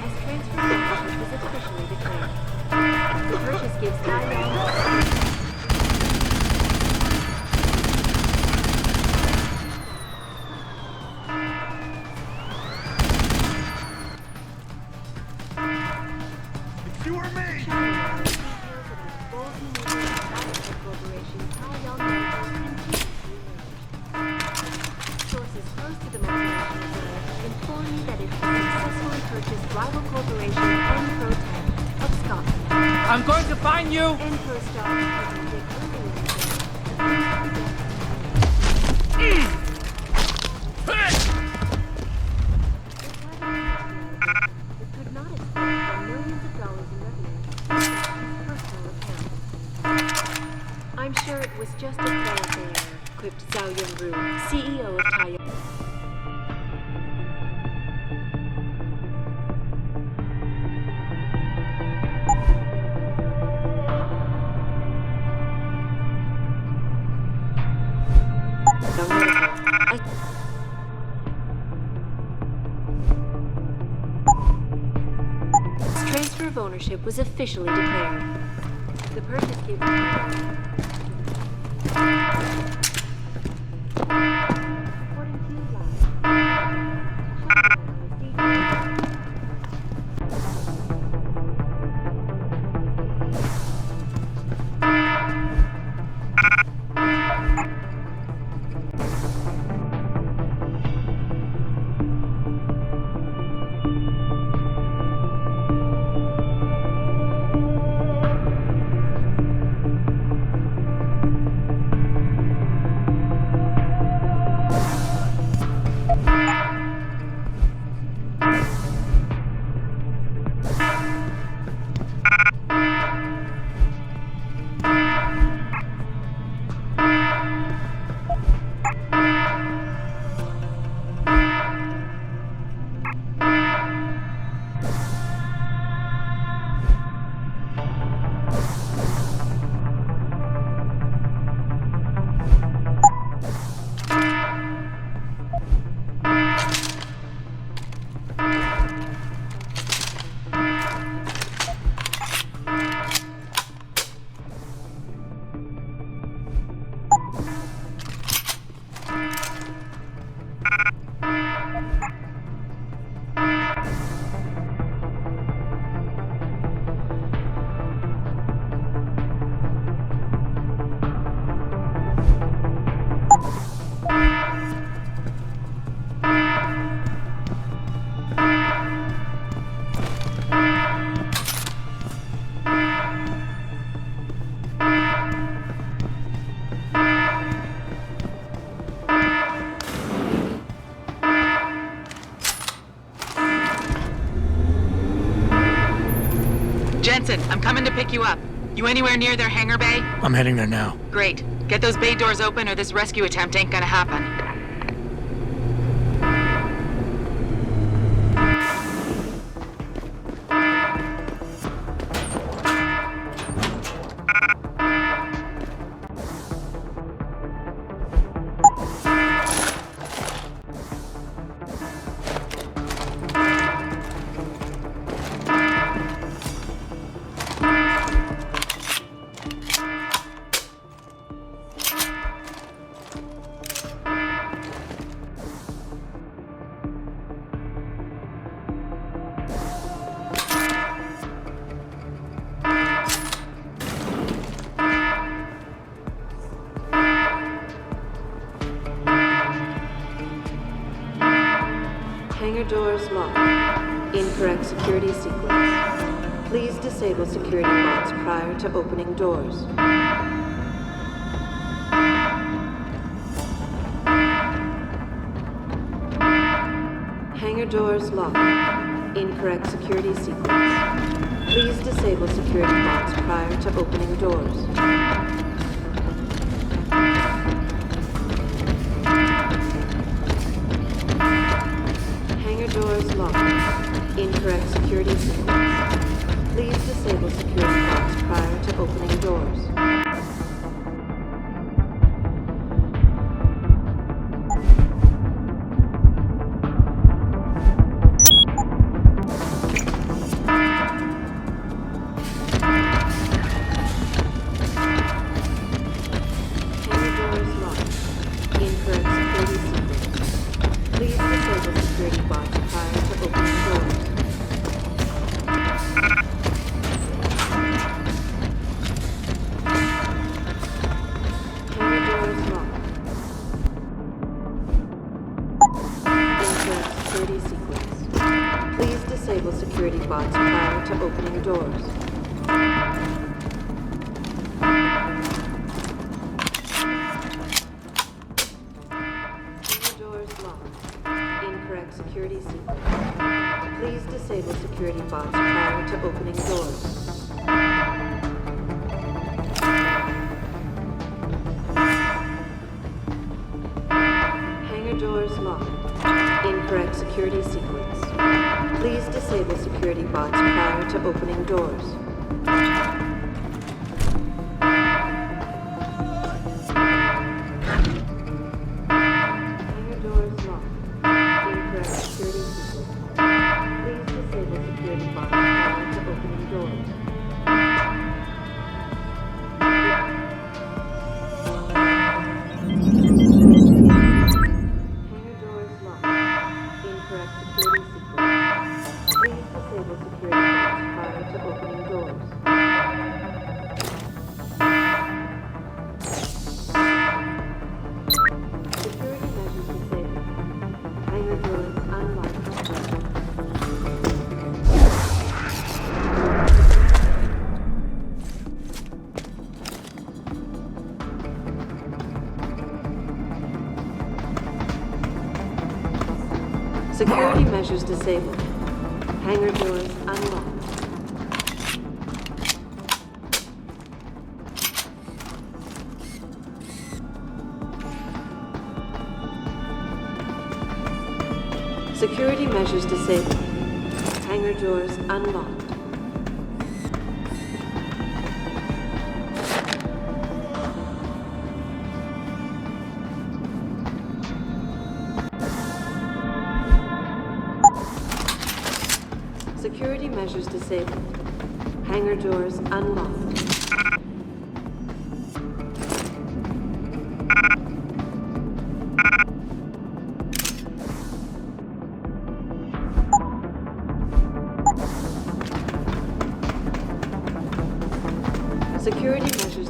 as transfer ownership was officially declared. The purchase gives It's you or me! Sources close to the multinational giant inform me that it has successfully purchased rival corporation Protech of Scotland. I'm going to find you! Pro stock earlier it could not explain how millions of dollars in revenue ended up in his personal account. I'm sure it was just a clerical error, quipped Zhao Yunru, CEO of Tayo. Transfer of ownership was officially declared. The purchase gives Listen, I'm coming to pick you up. You anywhere near their hangar bay? I'm heading there now. Great. Get those bay doors open or this rescue attempt ain't gonna happen. Hangar doors locked. Incorrect security sequence. Please disable security bots prior to opening doors. Hangar doors locked. Incorrect security sequence. Please disable security bots prior to opening doors. Doors locked. Incorrect security sequence. Please disable security bots prior to opening doors. Hangar doors locked. Incorrect security sequence. Please disable security bots prior to opening doors. Hangar doors locked. Incorrect security sequence. Please disable security bots prior to opening doors. Hangar doors locked. Incorrect security sequence. Please disable security bots prior to opening doors. Hangar doors locked. Incorrect security sequence. Please disable security bots prior to opening doors. Hangar doors locked. Incorrect security sequence. Please disable security bots prior to opening doors. Hangar doors locked. Incorrect security sequence. Please disable security bots prior to opening doors. Security measures disabled. Hangar doors unlocked. Security measures disabled. Hangar doors unlocked. Security measures disabled. Hangar doors unlocked. Security measures disabled. Hangar doors unlocked. Security measures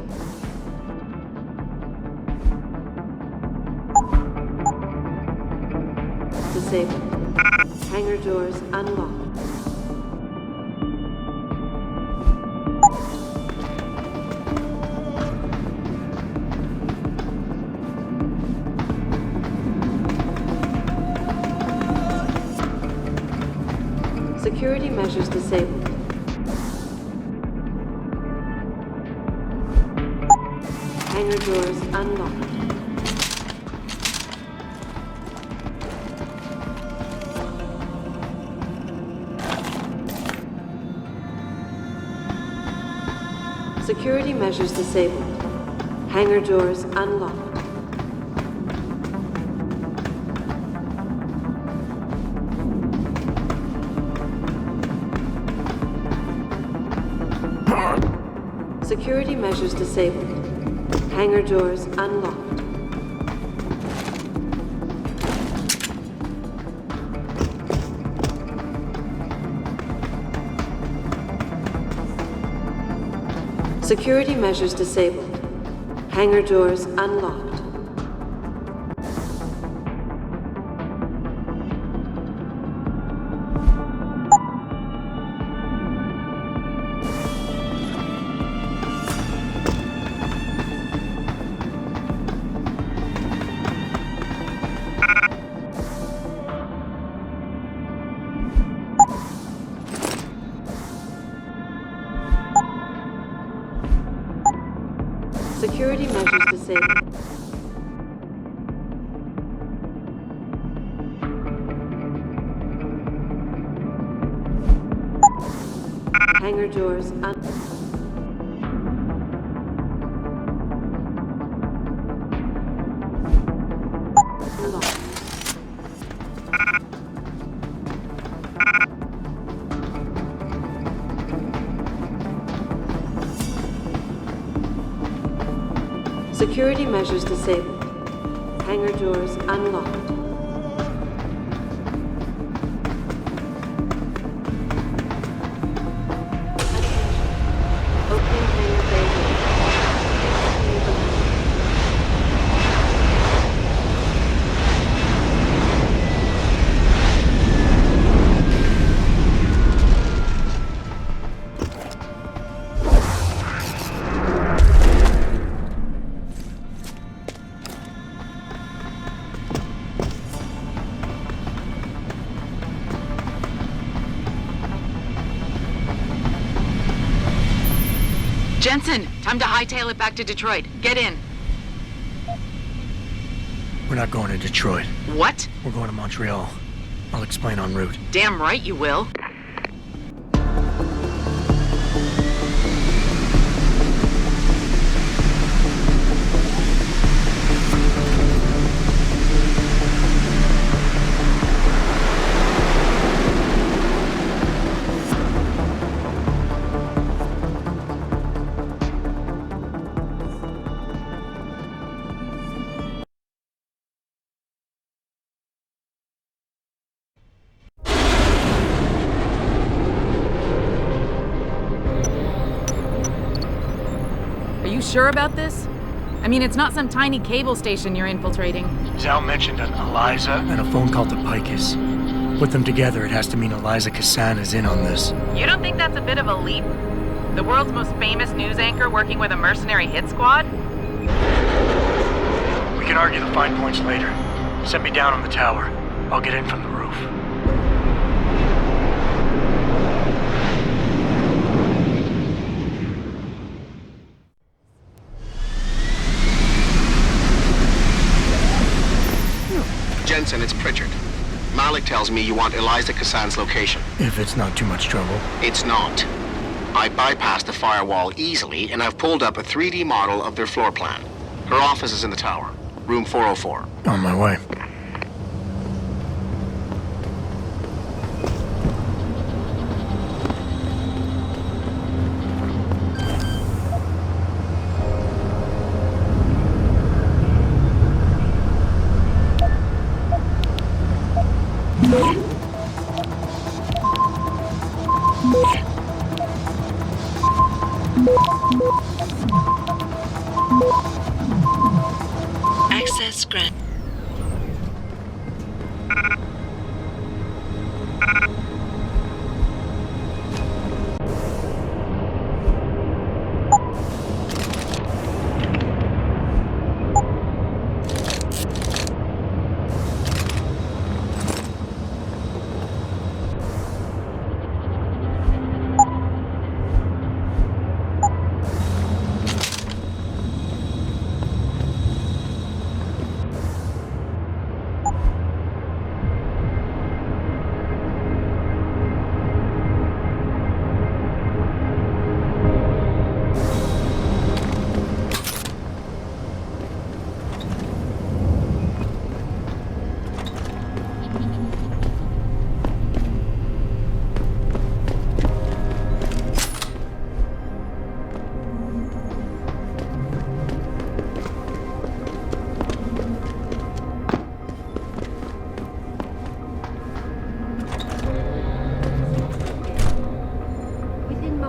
disabled. Hangar doors unlocked. Security measures disabled. Hangar doors unlocked. Security measures disabled. Hangar doors unlocked. Security measures disabled. Hangar doors unlocked. Security measures disabled. Hangar doors unlocked. Security measures disabled. Hangar doors unlocked. Security measures disabled. Hangar doors unlocked. Opening hangar bay doors. Jensen, time to hightail it back to Detroit. Get in. We're not going to Detroit. What? We're going to Montreal. I'll explain en route. Damn right you will. Sure about this? I mean, it's not some tiny cable station you're infiltrating. Zhao mentioned an Eliza and a phone call to Picus. Put them together, it has to mean Eliza Kassan is in on this. You don't think that's a bit of a leap? The world's most famous news anchor working with a mercenary hit squad? We can argue the fine points later. Send me down on the tower. I'll get in from the roof. Jensen, it's Pritchard. Malik tells me you want Eliza Kassan's location. If it's not too much trouble. It's not. I bypassed the firewall easily, and I've pulled up a 3D model of their floor plan. Her office is in the tower, room 404. On my way. Access granted.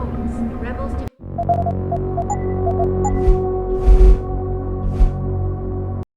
Rebels